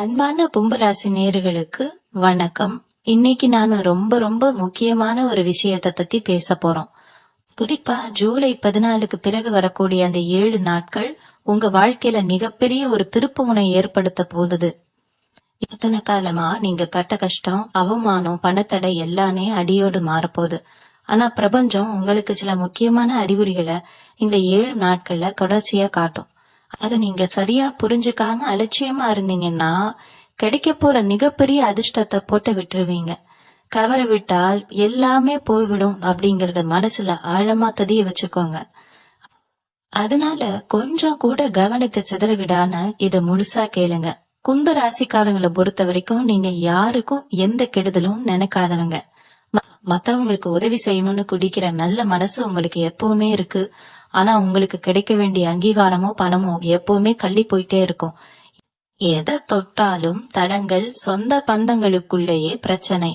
அன்பான கும்பராசி நேயர்களுக்கு வணக்கம். இன்னைக்கு நாம ரொம்ப ரொம்ப முக்கியமான ஒரு விஷயத்தை பத்தி பேச போறோம். குறிப்பா ஜூலை 14க்கு பிறகு வரக்கூடிய அந்த 7 நாட்கள் உங்க வாழ்க்கையில மிகப்பெரிய ஒரு திருப்புமுனை ஏற்படுத்த போகுது. இத்தனை காலமா நீங்க பட்ட கஷ்டம், அவமானம், பணத்தடை எல்லாமே அடியோடு மாறப்போகுது. ஆனா பிரபஞ்சம் உங்களுக்கு சில முக்கியமான அறிகுறிகளை இந்த 7 நாட்கள்ல தொடர்ச்சியா காட்டும். அத நீங்க சரியா புரிஞ்சுக்காம அலட்சியமா இருந்தீங்கன்னா கிடைக்க போற மிகப்பெரிய அதிர்ஷ்டத்தை போட்டு விட்டுருவீங்க. கவர விட்டால் எல்லாமே போய்விடும் அப்படிங்கறத மனசுல ஆழமா பதிய வச்சுக்கோங்க. அதனால கொஞ்சம் கூட கவனத்தை சிதற விடாம இத முழுசா கேளுங்க. கும்ப ராசிக்காரங்களை பொறுத்த வரைக்கும் நீங்க யாருக்கும் எந்த கெடுதலும் நினைக்காதவங்க. மத்தவங்களுக்கு உதவி செய்யணும்னு குடிக்கிற நல்ல மனசு உங்களுக்கு எப்பவுமே இருக்கு. ஆனா உங்களுக்கு கிடைக்க வேண்டிய அங்கீகாரமோ பணமோ எப்பவுமே கள்ளி போயிட்டே இருக்கும். எதை தொட்டாலும் தடங்கள், சொந்த பந்தங்களுக்குள்ளேயே பிரச்சனை,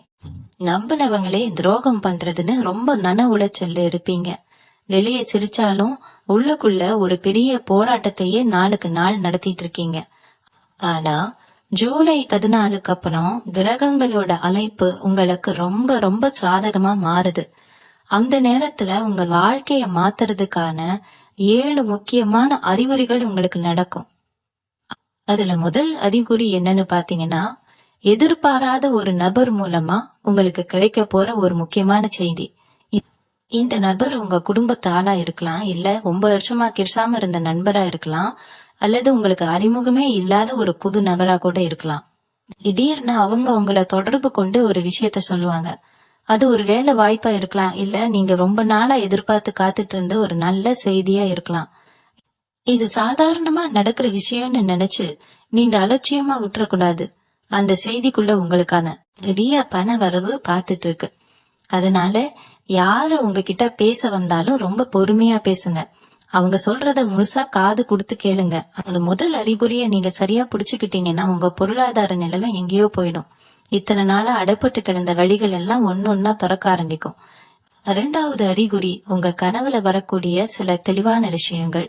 நம்பினவங்களே துரோகம் பண்றதுன்னு ரொம்ப மன உளைச்சல்ல இருப்பீங்க. வெளியே சிரிச்சாலும் உள்ளுக்குள்ள ஒரு பெரிய போராட்டத்தையே நாளுக்கு நாள் நடத்திட்டு இருக்கீங்க. ஆனா ஜூலை 14க்கு அப்புறம் கிரகங்களோட அழைப்பு உங்களுக்கு ரொம்ப ரொம்ப சாதகமா மாறுது. அந்த நேரத்துல உங்க வாழ்க்கைய மாத்துறதுக்கான 7 முக்கியமான அறிகுறிகள் உங்களுக்கு நடக்கும். அதுல முதல் அறிகுறி என்னன்னு பாத்தீங்கன்னா, எதிர்பாராத ஒரு நபர் மூலமா உங்களுக்கு கிடைக்க போற ஒரு முக்கியமான செய்தி. இந்த நபர் உங்க குடும்பத்து ஆளா இருக்கலாம், இல்ல 9 வருஷமா கிர்சாம இருந்த நண்பரா இருக்கலாம், அல்லது உங்களுக்கு அறிமுகமே இல்லாத ஒரு புது நபரா கூட இருக்கலாம். திடீர்னு அவங்க உங்களை தொடர்பு கொண்டு ஒரு விஷயத்த சொல்லுவாங்க. அது ஒரு வேலை வாய்ப்பா இருக்கலாம், இல்ல நீங்க ரொம்ப நாளா எதிர்பார்த்து காத்துட்டு இருந்த ஒரு நல்ல செய்தியா இருக்கலாம். இது சாதாரணமா நடக்கிற விஷயம்னு நினைச்சு நீங்க அலட்சியமா விட்டுறக்கூடாது. அந்த செய்திக்குள்ள உங்களுக்கான பெரிய பண வரவு காத்துட்டு இருக்கு. அதனால யாரு உங்ககிட்ட பேச வந்தாலும் ரொம்ப பொறுமையா பேசுங்க. அவங்க சொல்றத முழுசா காது கொடுத்து கேளுங்க. அந்த முதல் அறிகுறிய நீங்க சரியா புடிச்சுக்கிட்டீங்கன்னா உங்க பொருளாதார நிலைமை எங்கேயோ போயிடும். இத்தனை நாளா அடைப்பட்டு கிடந்த வழிகள் எல்லாம் ஒன்னொன்னா திறக்க ஆரம்பிக்கும். 2வது அறிகுறி உங்க கனவுல வரக்கூடிய சில தெளிவான விஷயங்கள்.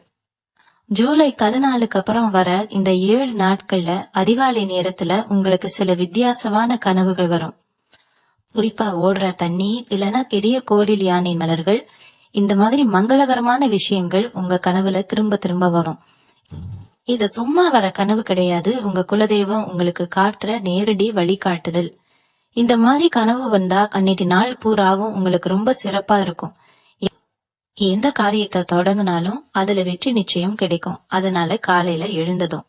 ஜூலை 14க்கு அப்புறம் வர இந்த 7 நாட்கள்ல அதிகாலை நேரத்துல உங்களுக்கு சில வித்தியாசமான கனவுகள் வரும். குறிப்பா ஓடுற தண்ணி, இல்லைன்னா பெரிய கோடில் யானை மலர்கள், இந்த மாதிரி மங்களகரமான விஷயங்கள் உங்க கனவுல திரும்ப திரும்ப வரும். இது சும்மா வர கனவு கிடையாது. உங்க குலதெய்வம் உங்களுக்கு காட்டுற நேரடி வழிகாட்டுதல். இந்த மாதிரி கனவு வந்தா அன்னைக்கு நாள் பூராவும் உங்களுக்கு ரொம்ப சிறப்பா இருக்கும். எந்த காரியத்தை தொடங்கினாலும் அதுல வெற்றி நிச்சயம் கிடைக்கும். அதனால காலையில எழுந்ததும்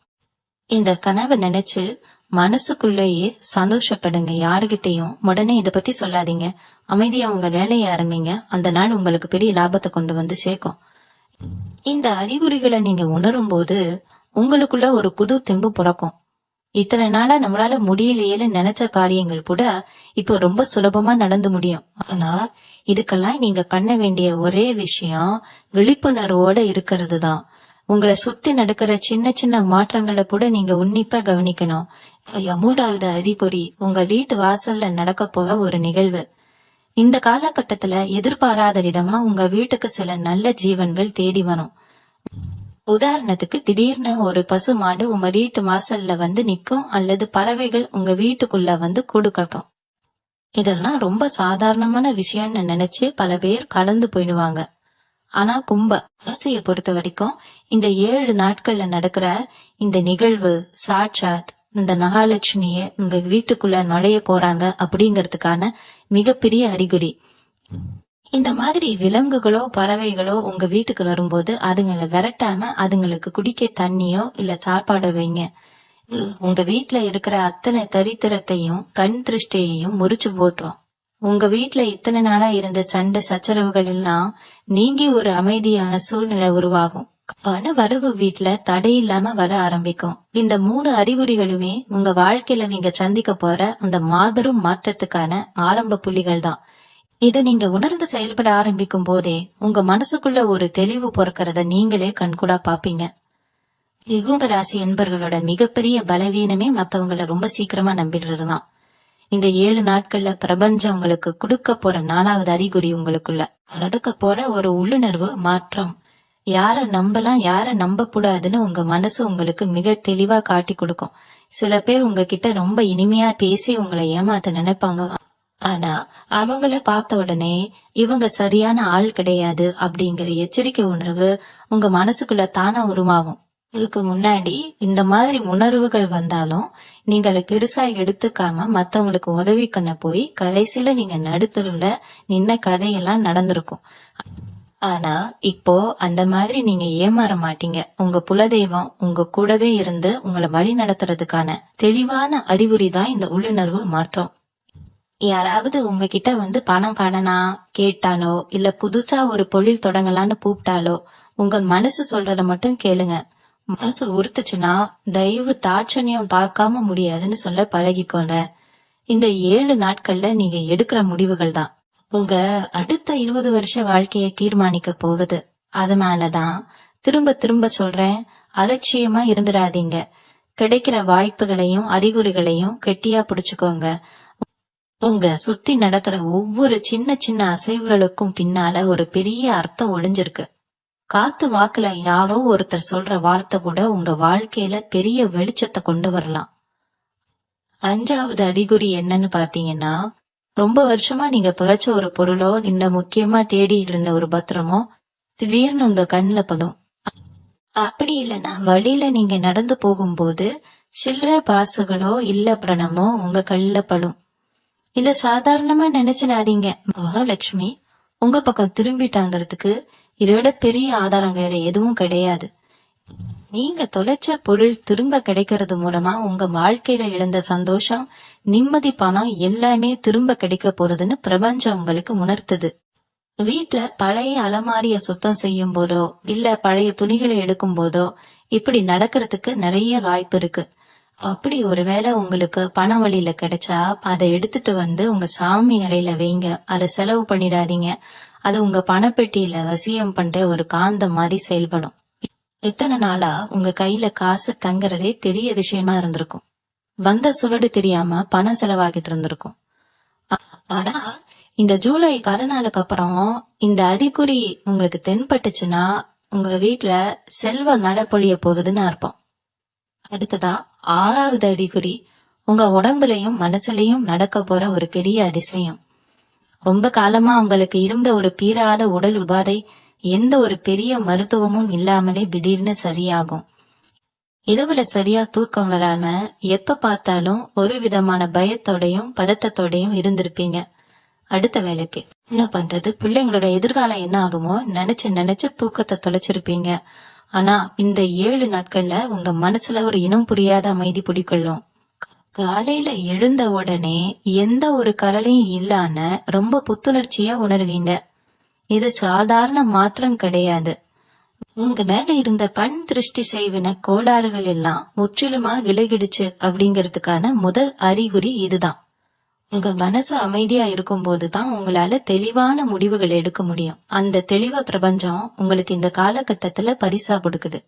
இந்த கனவை நினைச்சு மனசுக்குள்ளேயே சந்தோஷப்படுங்க. யாருகிட்டையும் உடனே இத பத்தி சொல்லாதீங்க. அமைதியா உங்க வேலையை ஆரம்பிங்க. அந்த நாள் உங்களுக்கு பெரிய லாபத்தை கொண்டு வந்து சேர்க்கும். இந்த அறிகுறிகளை நீங்க உணரும் போது உங்களுக்குள்ள ஒரு புது தெம்பு பிறக்கும். இத்தனை நாளா நம்மளால முடியலையேன்னு நினைச்ச காரியங்கள் கூட இப்போ ரொம்ப சுலபமா நடந்து முடியும். ஆனா இதுக்கெல்லாம் நீங்க பண்ண வேண்டிய ஒரே விஷயம் விழிப்புணர்வோட இருக்கிறது தான். உங்களை சுத்தி நடக்கிற சின்ன சின்ன மாற்றங்களை கூட நீங்க உன்னிப்பா கவனிக்கணும். 3வது அறிகுறி உங்க வீட்டு வாசல்ல நடக்க போற ஒரு நிகழ்வு. இந்த காலகட்டத்துல எதிர்பாராத விதமா உங்க வீட்டுக்கு சில நல்ல ஜீவன்கள் தேடி வரும். உதாரணத்துக்கு திடீர்னு ஒரு பசு மாடு உங்க வீட்டு வாசல்ல வந்து நிக்கும், அல்லது பறவைகள் உங்க வீட்டுக்குள்ள வந்து கூடு கட்டும். இதெல்லாம் ரொம்ப சாதாரணமான விஷயம்னு நினைச்சு பல பேர் கடந்து போயிடுவாங்க. ஆனா கும்ப ராசியை பொறுத்த வரைக்கும் இந்த 7 நாட்கள்ல நடக்கிற இந்த நிகழ்வு சாட்சாத் இந்த மகாலட்சுமிய உங்க வீட்டுக்குள்ள நுழைய போறாங்க அப்படிங்கறதுக்கான மிகப்பெரிய அறிகுறி. இந்த மாதிரி விலங்குகளோ பறவைகளோ உங்க வீட்டுக்கு வரும்போது அதுங்களை விரட்டாம அதுங்களுக்கு குடிக்க தண்ணியோ இல்ல சாப்பாடோ வைங்க. உங்க வீட்டுல இருக்கிற அத்தனை தரித்திரத்தையும் கண் திருஷ்டியையும் முறிச்சு போட்டுரும். உங்க வீட்டுல இத்தனை நாளா இருந்த சண்டை சச்சரவுகள் எல்லாம் நீங்கி ஒரு அமைதியான சூழ்நிலை உருவாகும். பண வரவு வீட்டுல தடையில்லாம வர ஆரம்பிக்கும். இந்த 3 அறிகுறிகளுமே உங்க வாழ்க்கையில நீங்க சந்திக்க போற அந்த மாபெரும் மாற்றத்துக்கான ஆரம்ப புள்ளிகள் தான். இத நீங்க உணர்ந்து செயல்பட ஆரம்பிக்கும் போதே உங்க மனசுக்குள்ள ஒரு தெளிவு பிறக்கிறத நீங்களே கண்கூடா பாப்பீங்க. கும்ப ராசி என்பர்களோட மிகப்பெரிய பலவீனமே மத்தவங்களை ரொம்ப சீக்கிரமா நம்பிடுறதுதான். இந்த 7 நாட்கள்ல பிரபஞ்சம் உங்களுக்கு கொடுக்க போற 4வது அறிகுறி உங்களுக்குள்ள நடக்க போற ஒரு உள்ளுணர்வு மாற்றம். யார நம்பலாம் யார நம்ப கூடாதுன்னு உங்க மனசு உங்களுக்கு மிக தெளிவா காட்டி கொடுக்கும். சில பேர் உங்ககிட்ட ரொம்ப இனிமையா பேசி உங்களை ஏமாத்த நினைப்பாங்க. ஆனா அவங்கள பார்த்த உடனே இவங்க சரியான ஆள் கிடையாது அப்படிங்கிற எச்சரிக்கை உணர்வு உங்க மனசுக்குள்ள தானா உருவாகும். இதுக்கு முன்னாடி இந்த மாதிரி உணர்வுகள் வந்தாலும் நீங்க அதை பெருசா எடுத்துக்காம மத்தவங்களுக்கு உதவி பண்ண போய் கடைசியில நீங்க நடுத்தருவுல நின்ன கதையெல்லாம் நடந்திருக்கும். ஆனா இப்போ அந்த மாதிரி நீங்க ஏமாற மாட்டீங்க. உங்க குலதெய்வம் உங்க கூடவே இருந்து உங்களை வழி நடத்துறதுக்கான தெளிவான அறிகுறி தான் இந்த உள்ளுணர்வு மாற்றம். யாராவது உங்ககிட்ட வந்து பணம் கடனா கேட்டாலோ இல்ல புதுசா ஒரு தொழில் தொடங்கலான்னு கூப்பிட்டாலோ உங்க மனசு சொல்றத மட்டும் கேளுங்க. மனசு உறுத்துச்சுன்னா தயவு தாட்சணியம் பார்க்காம முடியாதுன்னு சொல்ல பழகிக்கோங்க. இந்த 7 நாட்கள்ல நீங்க எடுக்கிற முடிவுகள் தான் உங்க அடுத்த 20 வருஷ வாழ்க்கையை தீர்மானிக்க போகுது. அதனாலதான் திரும்ப திரும்ப சொல்றேன், அலட்சியமா இருந்துடாதீங்க. கிடைக்கிற வாய்ப்புகளையும் அறிகுறிகளையும் கெட்டியா பிடிச்சுக்கோங்க. உங்க சுத்தி நடக்கிற ஒவ்வொரு சின்ன சின்ன அசைவுகளுக்கும் பின்னால ஒரு பெரிய அர்த்தம் ஒளிஞ்சிருக்கு. காத்து வாக்குல யாரோ ஒருத்தர் சொல்ற வார்த்தை கூட உங்க வாழ்க்கையில பெரிய வெளிச்சத்தை கொண்டு வரலாம். 5வது அறிகுறி என்னன்னு பாத்தீங்கன்னா, ரொம்ப வருஷமா நீங்க தொலைச்ச ஒரு பொருளோ இல்ல முக்கியமா தேடி இருந்த ஒரு பத்திரமோ திடீர்னு உங்க கண்ணுல படும். அப்படி இல்லைன்னா வழியில நீங்க நடந்து போகும்போது சில்லறை பாசுகளோ இல்ல பிரணமோ உங்க கண்ணுல படும். இல்ல சாதாரணமா நினைச்சிடாதீங்க, மகாலட்சுமி உங்க பக்கம் திரும்பிட்டாங்கிறதுக்கு இதோட பெரிய ஆதாரம் வேற எதுவும் கிடையாது. நீங்க தொலைச்ச பொருள் திரும்ப கிடைக்கிறது மூலமா உங்க வாழ்க்கையில இழந்த சந்தோஷம், நிம்மதி, பணம் எல்லாமே திரும்ப கிடைக்க போறதுன்னு பிரபஞ்சம் உங்களுக்கு உணர்த்துது. வீட்டுல பழைய அலமாரிய சுத்தம் செய்யும் போதோ இல்ல பழைய துணிகளை எடுக்கும் போதோ இப்படி நடக்கிறதுக்கு நிறைய வாய்ப்பு இருக்கு. அப்படி ஒருவேளை உங்களுக்கு பண வழியில கிடைச்சா அதை எடுத்துட்டு வந்து உங்க சாமி அறையில வைங்க. அதை செலவு பண்ணிடாதீங்க. அது உங்க பணப்பெட்டியில வசியம் பண்ற ஒரு காந்தம் மாதிரி செயல்படும். இத்தனை நாளா உங்க கையில காசு தங்குறதே பெரிய விஷயமா இருந்திருக்கும். வந்த சுவடு தெரியாம பணம் செலவாகிட்டு இருந்திருக்கும். ஆனா இந்த ஜூலை 14 அப்புறம் இந்த அறிகுறி உங்களுக்கு தென்பட்டுச்சுன்னா உங்க வீட்டுல செல்வம் நடப்பொழிய போகுதுன்னு அர்த்தம். அடுத்ததா 6வது அறிகுறி உங்க உடம்புலயும் மனசுலயும் நடக்க போற ஒரு பெரிய அதிசயம். ரொம்ப காலமா உங்களுக்கு இருந்த ஒரு தீராத உடல் உபாதை எந்த ஒரு பெரிய மருத்துவமும் இல்லாமலே திடீர்னு சரியாகும். இரவுல சரியா தூக்கம் வராம எப்ப பார்த்தாலும் ஒரு விதமான பயத்தோடையும் பதட்டத்தோடையும் இருந்திருப்பீங்க. அடுத்த வேலைக்கு என்ன பண்றது, பிள்ளைங்களோட எதிர்காலம் என்ன ஆகுமோ நினைச்சு நினைச்சு தூக்கத்தை தொலைச்சிருப்பீங்க. ஆனா இந்த 7 நாட்கள்ல உங்க மனசுல ஒரு இனம் புரியாத அமைதி பிடிக்கொள்ளும். காலையில எழுந்த உடனே எந்த ஒரு கவலையும் இல்லாம ரொம்ப புத்துணர்ச்சியா உணர்வீங்க. இது சாதாரண மாற்றம் கிடையாது. உங்க மேல இருந்த கண் திருஷ்டி செய்வின கோளாறுகள் எல்லாம் முற்றிலுமா விலகிடுச்சு அப்படிங்கறதுக்கான முதல் அறிகுறி இதுதான். உங்க மனசு அமைதியா இருக்கும் போதுதான் உங்களால தெளிவான முடிவுகள் எடுக்க முடியும். அந்த தெளிவா பிரபஞ்சம் உங்களுக்கு இந்த காலகட்டத்துல பரிசா கொடுக்குது.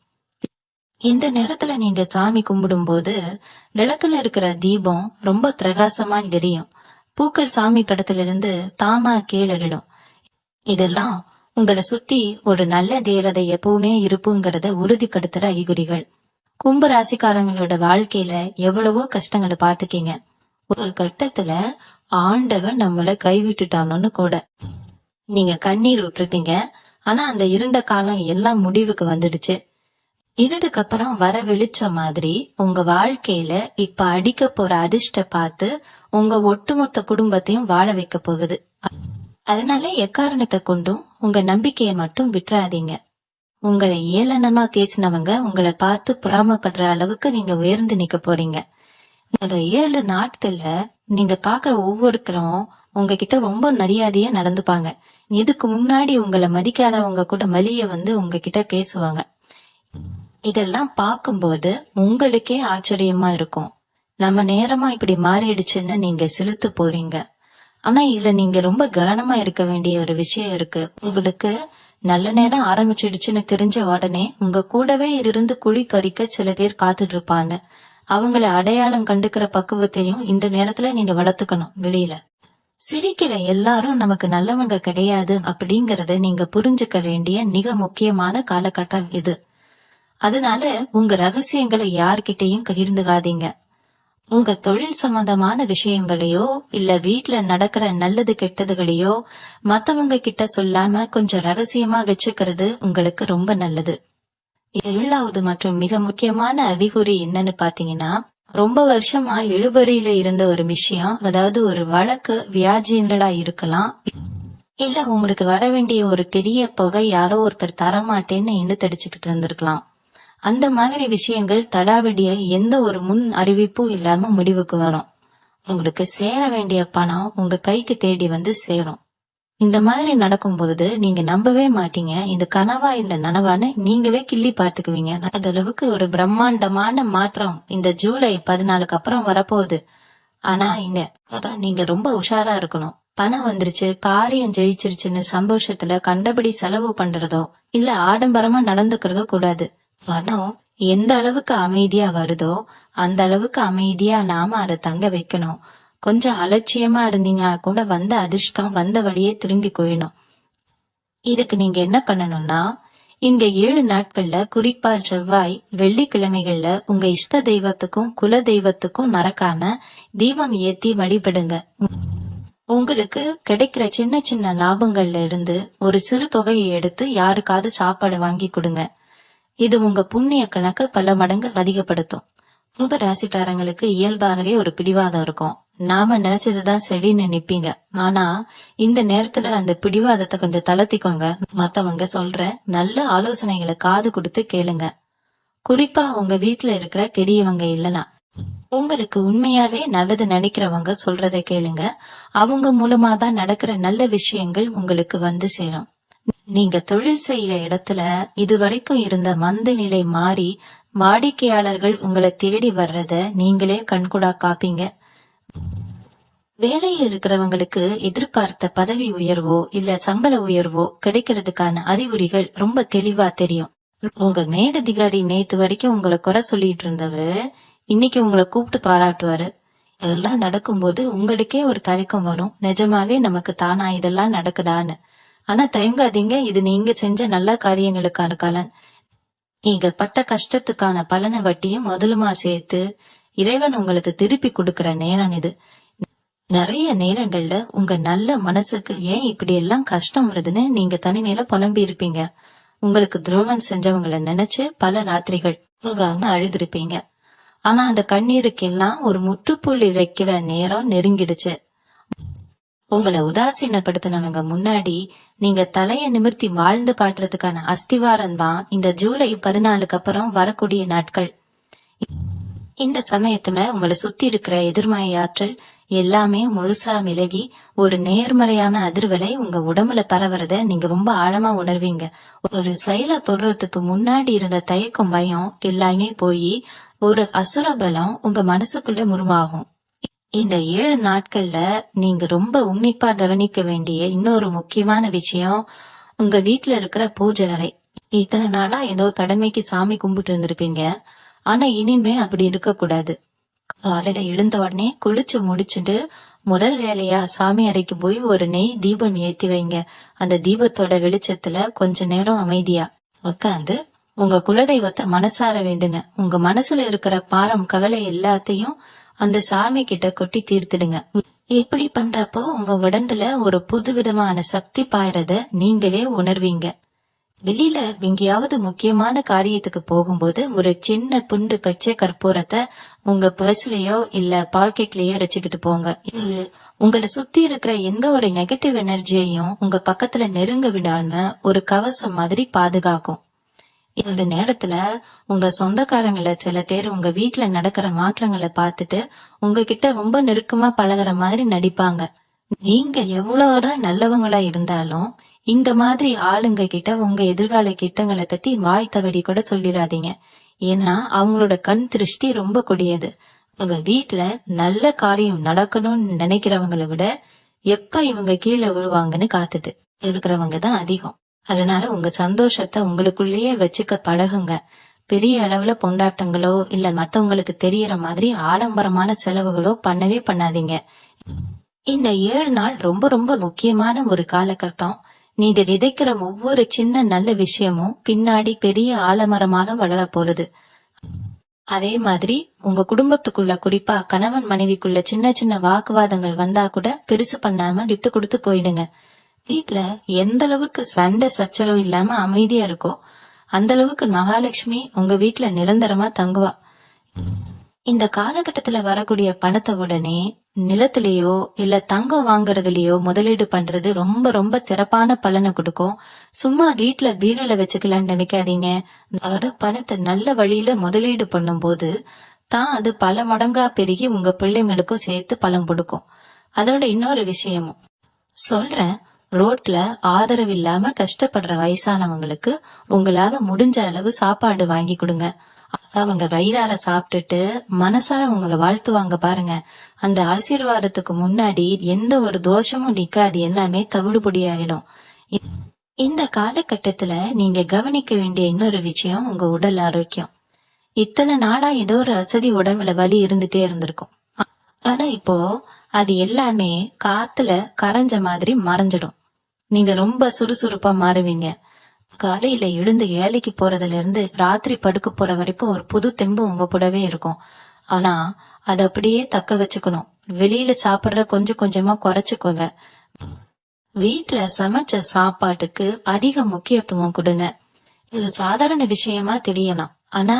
இந்த நேரத்துல நீங்க சாமி கும்பிடும் போது நிலத்துல இருக்கிற தீபம் ரொம்ப பிரகாசமா எரியும். பூக்கள் சாமி படத்துல இருந்து தாமா கீழிடும். இதெல்லாம் உங்களை சுத்தி ஒரு நல்ல தேவதை எப்பவுமே இருப்புங்கிறத உறுதிப்படுத்துற அறிகுறிகள். கும்ப ராசிக்காரங்களோட வாழ்க்கையில எவ்வளவோ கஷ்டங்களை பாத்துக்கீங்க. ஒரு கட்டத்துல ஆண்டவன் நம்மள கைவிட்டுட்டானோன்னு கூட நீங்க கண்ணீர் விட்டுருப்பீங்க. ஆனா அந்த இருண்ட காலம் எல்லாம் முடிவுக்கு வந்துடுச்சு. இருட்டுக்கு அப்புறம் வர வெளிச்சம் மாதிரி உங்க வாழ்க்கையில இப்ப அடிக்க போற அதிர்ஷ்ட பார்த்து உங்க ஒட்டுமொத்த குடும்பத்தையும் வாழ வைக்க போகுது. அதனால எக்காரணத்தை கொண்டும் உங்க நம்பிக்கையை மட்டும் விட்டுறாதீங்க. உங்களை ஏளனமா பேசினவங்க உங்களை பார்த்து பொறாமப்படுற அளவுக்கு நீங்க உயர்ந்து நிக்க போறீங்க. இந்த 7 நாட்கள்ல நீங்க பாக்குற ஒவ்வொருத்தரும் உங்ககிட்ட ரொம்ப மரியாதையா நடந்துப்பாங்க. இதுக்கு முன்னாடி உங்களை மதிக்காதவங்க கூட மலிய வந்து உங்ககிட்ட பேசுவாங்க. இதெல்லாம் பார்க்கும்போது உங்களுக்கே ஆச்சரியமா இருக்கும். நம்ம நேரமா இப்படி மாறிடுச்சுன்னு நீங்க செலுத்து போறீங்க. ஆனா இதுல நீங்க ரொம்ப கவனமா இருக்க வேண்டிய ஒரு விஷயம் இருக்கு. உங்களுக்கு நல்ல நேரம் ஆரம்பிச்சிடுச்சுன்னு தெரிஞ்ச உடனே உங்க கூடவே இருந்து குழி பறிக்க சில பேர் காத்துட்டு இருப்பாங்க. அவங்கள அடையாளம் கண்டுக்கிற பக்குவத்தையும் இந்த நேரத்துல நீங்க வளர்த்துக்கணும். வெளியில சிரிக்கிற எல்லாரும் நமக்கு நல்லவங்க கிடையாது அப்படிங்கறத நீங்க புரிஞ்சுக்க வேண்டிய மிக முக்கியமான காலகட்டம் இது. அதனால உங்க ரகசியங்களை யார்கிட்டையும் பகிர்ந்துக்காதீங்க. உங்க தொழில் சம்பந்தமான விஷயங்களையோ இல்ல வீட்ல நடக்கிற நல்லது கெட்டதுகளையோ மத்தவங்க கிட்ட சொல்லாம கொஞ்சம் ரகசியமா வச்சுக்கிறது உங்களுக்கு ரொம்ப நல்லது. 7வது மற்றும் மிக முக்கியமான அறிகுறி என்னன்னு பாத்தீங்கன்னா, ரொம்ப வருஷமா இழுபறியில இருந்த ஒரு விஷயம், அதாவது ஒரு வழக்கு வியாஜியங்களா இருக்கலாம், இல்ல உங்களுக்கு வர வேண்டிய ஒரு பெரிய தொகை யாரோ ஒருத்தர் தரமாட்டேன்னு இழுத்தடிச்சுக்கிட்டு இருந்திருக்கலாம். அந்த மாதிரி விஷயங்கள் தடாவடிய எந்த ஒரு முன் அறிவிப்பும் இல்லாம முடிவுக்கு வரும். உங்களுக்கு சேர வேண்டிய பணம் உங்க கைக்கு தேடி வந்து சேரும். இந்த மாதிரி நடக்கும் பொழுது நீங்க நம்பவே மாட்டீங்க, இது கனவா இல்ல நனவான்னு நீங்களே கிள்ளி பாத்துக்குவீங்க. அந்த அளவுக்கு ஒரு பிரம்மாண்டமான மாற்றம் இந்த ஜூலை 14க்கு அப்புறம் வரப்போகுது. ஆனா அதான் நீங்க ரொம்ப உஷாரா இருக்கணும். பணம் வந்துருச்சு, காரியம் ஜெயிச்சிருச்சுன்னு சந்தோஷத்துல கண்டபடி செலவு பண்றதோ இல்ல ஆடம்பரமா நடந்துக்கிறதோ கூடாது. பணம் எந்த அளவுக்கு அமைதியா வருதோ அந்த அளவுக்கு அமைதியா நாம அதை தங்க வைக்கணும். கொஞ்சம் அலட்சியமா இருந்தீங்கன்னா கூட வந்த அதிர்ஷ்டம் வந்த வழியே திரும்பி போயிடும். இதுக்கு நீங்க என்ன பண்ணணும்னா, இந்த 7 நாட்கள்ல குறிப்பா செவ்வாய் வெள்ளிக்கிழமைகள்ல உங்க இஷ்ட தெய்வத்துக்கும் குல தெய்வத்துக்கும் மறக்காம தீபம் ஏத்தி வழிபடுங்க. உங்களுக்கு கிடைக்கிற சின்ன சின்ன லாபங்கள்ல இருந்து ஒரு சிறு தொகையை எடுத்து யாருக்காவது சாப்பாடு வாங்கி கொடுங்க. இது உங்க புண்ணிய கணக்கு பல மடங்கு அதிகப்படுத்தும். கும்ப ராசிக்காரங்களுக்கு இயல்பாகவே ஒரு பிடிவாதம் இருக்கும். நாம நினைச்சதுதான் சரின்னு நிப்பீங்க. ஆனா இந்த நேரத்துல அந்த பிடிவாதத்தை கொஞ்சம் தளர்த்திக்கோங்க. மத்தவங்க சொல்ற நல்ல ஆலோசனைகளை காது கொடுத்து கேளுங்க. குறிப்பா உங்க வீட்டுல இருக்கிற பெரியவங்க இல்லனா உங்களுக்கு உண்மையாவே நல்லது நினைக்கிறவங்க சொல்றதை கேளுங்க. அவங்க மூலமா தான் நடக்கிற நல்ல விஷயங்கள் உங்களுக்கு வந்து சேரும். நீங்க தொழில் செய்யற இடத்துல இதுவரைக்கும் இருந்த மந்த நிலை மாறி வாடிக்கையாளர்கள் உங்களை தேடி வர்றத நீங்களே கண்கூடா காப்பீங்க. வேலையில் இருக்கிறவங்களுக்கு எதிர்பார்த்த பதவி உயர்வோ இல்ல சம்பள உயர்வோ கிடைக்கிறதுக்கான அறிகுறிகள் ரொம்ப தெளிவா தெரியும். உங்க மேலதிகாரி நேத்து வரைக்கும் உங்களை குறை சொல்லிட்டு இருந்தவர் இன்னைக்கு உங்களை கூப்பிட்டு பாராட்டுவாரு. இதெல்லாம் நடக்கும்போது உங்களுக்கே ஒரு தயக்கம் வரும், நிஜமாவே நமக்கு தானா இதெல்லாம் நடக்குதான்னு. ஆனா தயங்காதீங்க, இது நீங்க செஞ்ச நல்ல காரியங்களுக்கான பலன். நீங்க பட்ட கஷ்டத்துக்கான பலனை வட்டியும் முதலுமா சேர்த்து இறைவன் உங்களுக்கு திருப்பி கொடுக்கற நேரம் இது. நிறைய நேரங்கள்ல உங்க நல்ல மனசுக்கு ஏன் இப்படி எல்லாம் கஷ்டம் வருதுன்னு நீங்க தனிமையில புலம்பி இருப்பீங்க. உங்களுக்கு துரோகம் செஞ்சவங்களை நினைச்சு பல ராத்திரிகள் அழுதுருப்பீங்க. ஆனா அந்த கண்ணீருக்கெல்லாம் ஒரு முற்றுப்புள்ளி வைக்கிற நேரம் நெருங்கிடுச்சு. உங்களை உதாசீனப்படுத்தினவங்க முன்னாடி நீங்க தலைய நிமிர்த்தி வாழ்ந்து பாடுறதுக்கான அஸ்திவாரம் தான் இந்த ஜூலை 14க்கு அப்புறம் வரக்கூடிய நாட்கள். இந்த சமயத்துல உங்களை சுத்தி இருக்கிற எதிர்மறை ஆற்றல் எல்லாமே முழுசா விலகி ஒரு நேர்மறையான அதிர்வலை உங்க உடம்புல பரவறத நீங்க ரொம்ப ஆழமா உணர்வீங்க. ஒரு செயலை தொடர்றதுக்கு முன்னாடி இருந்த தயக்கம் பயம் எல்லாமே போய் ஒரு அசுர பலம் உங்க மனசுக்குள்ள உருவாகும். இந்த 7 நாட்கள்ல நீங்க ரொம்ப உன்னிப்பா கவனிக்க வேண்டிய இன்னொரு முக்கியமான விஷயம், உங்க வீட்டுல இருக்கிற பூஜை அறை. இத்தனை நாளா ஏதோ கடமைக்கு சாமி கும்பிட்டு இருந்திருப்பீங்க. ஆனா இனிமே அப்படி இருக்க கூடாது. காலையில எழுந்த உடனே குளிச்சு முடிச்சுட்டு முதல் வேலையா சாமி அறைக்கு போய் ஒரு நெய் தீபம் ஏத்தி வைங்க. அந்த தீபத்தோட வெளிச்சத்துல கொஞ்ச நேரம் அமைதியா உட்காந்து உங்க குலதெய்வத்தை மனசார வேண்டுங்க. உங்க மனசுல இருக்கிற பாரம் கவலை எல்லாத்தையும் அந்த சாமி கிட்ட கொட்டி தீர்த்துடுங்க. இப்படி பண்றப்போ உங்க உடம்புல ஒரு புதுவிதமான சக்தி பாயறத நீங்களே உணர்வீங்க. வெளியில எங்கேயாவது முக்கியமான காரியத்துக்கு போகும்போது ஒரு சின்ன துண்டு பச்சை கற்பூரத்தை உங்க பர்ஸ்லயோ இல்ல பாக்கெட்லயோ வச்சுக்கிட்டு போங்க. உங்களை சுத்தி இருக்கிற எந்த ஒரு நெகட்டிவ் எனர்ஜியையும் உங்க பக்கத்துல நெருங்க விடாம ஒரு கவசம் மாதிரி பாதுகாக்கும். இந்த நேரத்துல உங்க சொந்தக்காரங்கள சில பேர் உங்க வீட்டுல நடக்கிற மாற்றங்களை பார்த்துட்டு உங்ககிட்ட ரொம்ப நெருக்கமா பழகுற மாதிரி நடிப்பாங்க. நீங்க எவ்வளவுதான் நல்லவங்களா இருந்தாலும் இந்த மாதிரி ஆளுங்க கிட்ட உங்க எதிர்கால கிட்டங்களை பத்தி வாய் தவறி கூட சொல்லிடாதீங்க. ஏன்னா அவங்களோட கண் திருஷ்டி ரொம்ப கொடியது. உங்க வீட்டுல நல்ல காரியம் நடக்கணும்னு நினைக்கிறவங்களை விட எப்ப இவங்க கீழே விழுவாங்கன்னு காத்துட்டு இருக்கிறவங்க தான் அதிகம். அதனால உங்க சந்தோஷத்தை உங்களுக்குள்ளேயே வச்சுக்க பழகுங்க. பெரிய அளவுல கொண்டாட்டங்களோ இல்ல மத்தவங்களுக்கு தெரியற மாதிரி ஆடம்பரமான செலவுகளோ பண்ணவே பண்ணாதீங்க. இந்த 7 நாள் ரொம்ப ரொம்ப முக்கியமான ஒரு காலகட்டம். நீங்க விதைக்கிற ஒவ்வொரு சின்ன நல்ல விஷயமும் பின்னாடி பெரிய ஆலமரமாக வளர போறது. அதே மாதிரி உங்க குடும்பத்துக்குள்ள, குறிப்பா கணவன் மனைவிக்குள்ள சின்ன சின்ன வாக்குவாதங்கள் வந்தா கூட பெருசு பண்ணாம விட்டு கொடுத்து போயிடுங்க. வீட்டுல எந்த அளவுக்கு சண்டை சச்சரவு இல்லாம அமைதியா இருக்கோ அந்த அளவுக்கு மகாலட்சுமி உங்க வீட்டுல நிரந்தரமா தங்குவா. இந்த காலகட்டத்துல வரக்கூடிய பணத்தை உடனே நிலத்திலேயோ இல்ல தங்கம் வாங்குறதுலயோ முதலீடு பண்றது ரொம்ப ரொம்ப சிறப்பான பலனை கொடுக்கும். சும்மா வீட்டுல பீரோல வச்சுக்கலாம்னு நினைக்காதீங்க. வர பணத்தை நல்ல வழியில முதலீடு பண்ணும் போது தான் அது பல மடங்கா பெருகி உங்க பிள்ளைங்களுக்கும் சேர்த்து பலன் கொடுக்கும். அதோட இன்னொரு விஷயமும் சொல்றேன். ரோட்ல ஆதரவு இல்லாம கஷ்டப்படுற வயசானவங்களுக்கு உங்களால முடிஞ்ச அளவு சாப்பாடு வாங்கி கொடுங்க. அவங்க வயிறார சாப்பிட்டுட்டு மனசார உங்களை வாழ்த்துவாங்க பாருங்க. அந்த ஆசீர்வாதத்துக்கு முன்னாடி எந்த ஒரு தோஷமும் நிக்காது, எல்லாமே தவிடுபொடி ஆயிடும். இந்த காலகட்டத்துல நீங்க கவனிக்க வேண்டிய இன்னொரு விஷயம் உங்க உடல் ஆரோக்கியம். இத்தனை நாளா ஏதோ ஒரு அசதி உடம்புல வலி இருந்துட்டே இருந்திருக்கும். ஆனா இப்போ அது எல்லாமே காத்துல கரைஞ்ச மாதிரி மறைஞ்சிடும். நீங்க ரொம்ப சுறுசுறுப்பா மாறுவீங்க. காலையில எழுந்து வேலைக்கு போறதுல இருந்து ராத்திரி படுக்க போற வரைக்கும் ஒரு புது தெம்பு உங்க கூடவே இருக்கும். ஆனா அத அப்படியே தக்க வச்சுக்கணும். வெளியில சாப்பிடுற கொஞ்சம் கொஞ்சமா குறைச்சுக்கோங்க. வீட்டுல சமைச்ச சாப்பாட்டுக்கு அதிக முக்கியத்துவம் கொடுங்க. இது சாதாரண விஷயமா தெரியலாம். ஆனா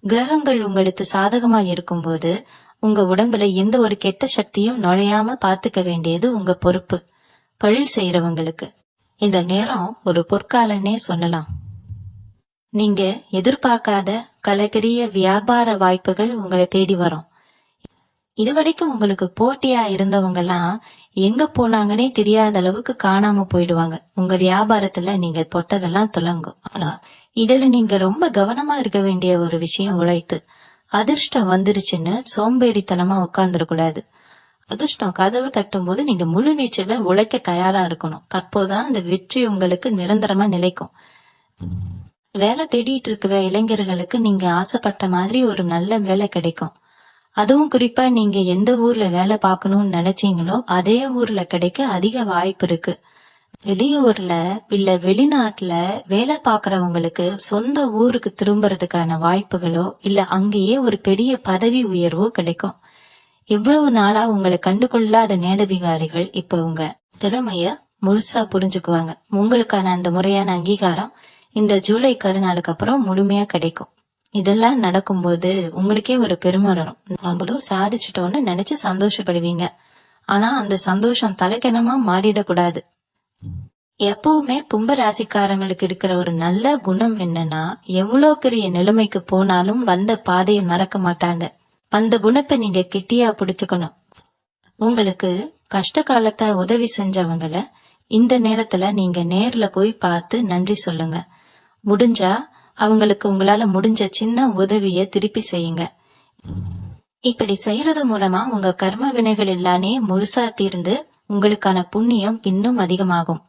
கிரகங்கள் உங்களுக்கு சாதகமா இருக்கும்போது உங்க உடம்புல எந்த ஒரு கெட்ட சக்தியும் நுழையாம பாத்துக்க வேண்டியது உங்க பொறுப்பு. தொழில் செய்யறவங்களுக்கு இந்த நேரம் ஒரு பொற்காலன்னே சொல்லலாம். நீங்க எதிர்பார்க்காத கலைபெரிய வியாபார வாய்ப்புகள் உங்களை தேடி வரும். இதுவரைக்கும் உங்களுக்கு போட்டியா இருந்தவங்க எல்லாம் எங்க போனாங்கன்னே தெரியாத அளவுக்கு காணாம போயிடுவாங்க. உங்க வியாபாரத்துல நீங்க தொட்டதெல்லாம் துலங்கும். ஆனா இதுல நீங்க ரொம்ப கவனமா இருக்க வேண்டிய ஒரு விஷயம் உழைத்து. அதிர்ஷ்டம் வந்துருச்சுன்னு சோம்பேறித்தனமா உட்கார்ந்துடக்கூடாது. அதிர்ஷ்டம் கதவு தட்டும் போது நீங்க முழு வீச்சுல உழைக்க தயாரா இருக்கணும். தற்போதான் அந்த வெற்றி உங்களுக்கு நிரந்தரமா நிலைக்கும். வேலை தேடிட்டு இருக்கிற இளைஞர்களுக்கு நீங்க ஆசைப்பட்ட மாதிரி ஒரு நல்ல வேலை கிடைக்கும். அதுவும் குறிப்பா நீங்க எந்த ஊர்ல வேலை பார்க்கணும்னு நினைச்சீங்களோ அதே ஊர்ல கிடைக்க அதிக வாய்ப்பு இருக்கு. வெளியூர்ல இல்ல வெளிநாட்டுல வேலை பாக்குறவங்களுக்கு சொந்த ஊருக்கு திரும்புறதுக்கான வாய்ப்புகளோ இல்ல அங்கேயே ஒரு பெரிய பதவி உயர்வோ கிடைக்கும். இவ்வளவு நாளா உங்களை கண்டுகொள்ளாத மேலதிகாரிகள் இப்ப உங்க திறமைய முழுசா புரிஞ்சுக்குவாங்க. உங்களுக்கான அந்த முறையான அங்கீகாரம் இந்த ஜூலை 14 அப்புறம் முழுமையா கிடைக்கும். இதெல்லாம் நடக்கும்போது உங்களுக்கே ஒரு பெருமை வரும். நம்மளும் சாதிச்சிட்டோன்னு நினைச்சு சந்தோஷப்படுவீங்க. ஆனா அந்த சந்தோஷம் தலைக்கணமா மாறிடக்கூடாது. எப்பவுமே கும்ப ராசிக்காரங்களுக்கு இருக்கிற ஒரு நல்ல குணம் என்னன்னா, எவ்வளவு பெரிய நிலைமைக்கு போனாலும் வந்த பாதையை மறக்க மாட்டாங்க. அந்த குணத்தை நீங்க கெட்டியா பிடிச்சுக்கணும். உங்களுக்கு கஷ்ட காலத்தை உதவி செஞ்சவங்கள இந்த நேரத்துல நீங்க நேர்ல போய் பார்த்து நன்றி சொல்லுங்க. முடிஞ்சா அவங்களுக்கு உங்களால முடிஞ்ச சின்ன உதவிய திருப்பி செய்யுங்க. இப்படி செய்யறது மூலமா உங்க கர்ம வினைகள் எல்லாமே முழுசா தீர்ந்து உங்களுக்கான புண்ணியம் இன்னும் அதிகமாகும்.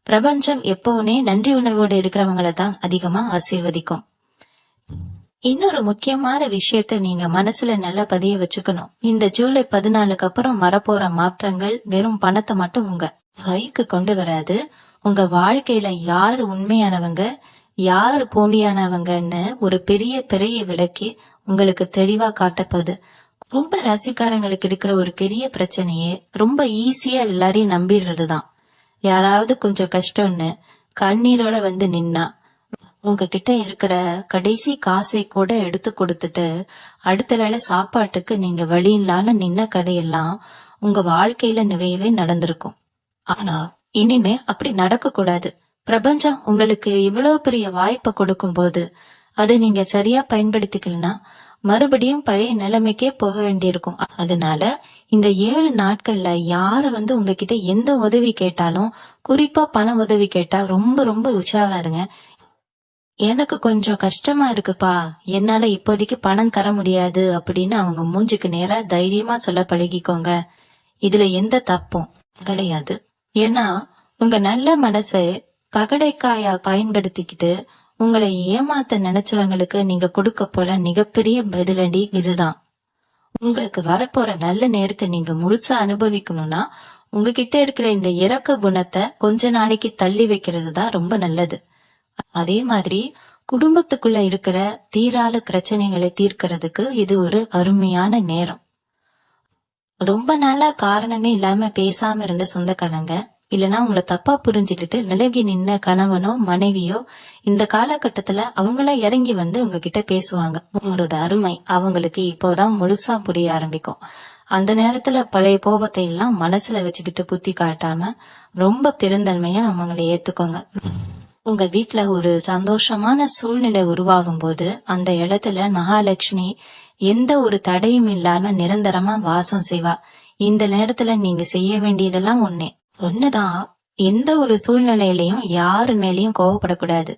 பிரபஞ்சம் எப்பவுமே நன்றி உணர்வோடு இருக்கிறவங்கள தான் அதிகமா ஆசீர்வதிக்கும். இன்னொரு முக்கியமான விஷயத்த நீங்க மனசுல நல்லா பதிய வச்சுக்கணும். இந்த ஜூலை 14 அப்புறம் வரப்போற மாற்றங்கள் வெறும் பணத்தை மட்டும் உங்க கைக்கு கொண்டு வராது. உங்க வாழ்க்கையில யாரு உண்மையானவங்க யாரு போலியானவங்கன்னு ஒரு பெரிய பெரிய விளக்கி உங்களுக்கு தெளிவா காட்டப்போகுது. கும்ப ராசிக்காரங்களுக்கு இருக்கிற ஒரு பெரிய பிரச்சனையே ரொம்ப ஈஸியா எல்லாரையும் நம்பிடுறதுதான். யாராவது கொஞ்சம் கஷ்டம்னு கண்ணீரோட வந்து நின்னா உங்ககிட்ட இருக்கிற கடைசி காசை கூட எடுத்து கொடுத்துட்டு அடுத்த வேளை சாப்பாட்டுக்கு நீங்க வழி இல்லாம நின்ன கதையெல்லாம் உங்க வாழ்க்கையில நிறையவே நடந்திருக்கும். ஆனா இனிமே அப்படி நடக்க கூடாது. பிரபஞ்சம் உங்களுக்கு இவ்வளவு பெரிய வாய்ப்பை கொடுக்கும் போது அதை நீங்க சரியா பயன்படுத்திக்கலன்னா மறுபடியும் பழைய நிலைமைக்கே போக வேண்டியிருக்கும். அதனால இந்த 7 நாட்கள்ல யாரு வந்து உங்ககிட்ட எந்த உதவி கேட்டாலும், குறிப்பா பண உதவி கேட்டா ரொம்ப ரொம்ப உஷாரா இருங்க. எனக்கு கொஞ்சம் கஷ்டமா இருக்குப்பா, என்னால இப்போதைக்கு பணம் தர முடியாது அப்படின்னு அவங்க மூஞ்சுக்கு நேரா தைரியமா சொல்ல பழகிக்கோங்க. இதுல எந்த தப்பும் கிடையாது. ஏன்னா உங்க நல்ல மனசை பகடைக்காயா பயன்படுத்திக்கிட்டு உங்களை ஏமாத்த நினைச்சவங்களுக்கு நீங்க கொடுக்க போற மிகப்பெரிய பதிலடி இதுதான். உங்களுக்கு வரப்போற நல்ல நேரத்தை நீங்க முழுசா அனுபவிக்கணும்னா உங்ககிட்ட இருக்கிற இந்த இரக்க குணத்தை கொஞ்ச நாளைக்கு தள்ளி வைக்கிறது தான் ரொம்ப நல்லது. அதே மாதிரி குடும்பத்துக்குள்ள இருக்கிற தீராத பிரச்சனைகளை தீர்க்கறதுக்கு இது ஒரு அருமையான நேரம். ரொம்ப நாளா காரணமே இல்லாம பேசாம இருந்த சொந்தக்காரங்க, இல்லனா உங்களை தப்பா புரிஞ்சுக்கிட்டு விலகி நின்ன கணவனோ மனைவியோ இந்த காலகட்டத்துல அவங்கள இறங்கி வந்து உங்ககிட்ட பேசுவாங்க. உங்களோட அருமை அவங்களுக்கு இப்போதான் முழுசா புரிய ஆரம்பிக்கும். அந்த நேரத்துல பழைய கோபத்தை எல்லாம் மனசுல வச்சுக்கிட்டு புத்தி காட்டாம ரொம்ப பெருந்தன்மையா அவங்களை ஏத்துக்கோங்க. உங்க வீட்டுல ஒரு சந்தோஷமான சூழ்நிலை உருவாகும் போது அந்த இடத்துல மகாலட்சுமி எந்த ஒரு தடையும் இல்லாம நிரந்தரமா வாசம் செய்வா. இந்த நேரத்துல நீங்க செய்ய வேண்டியதெல்லாம் ஒண்ணுதான். எந்த ஒரு சூழ்நிலையிலயும் யாரு மேலயும் கோவப்படக்கூடாது.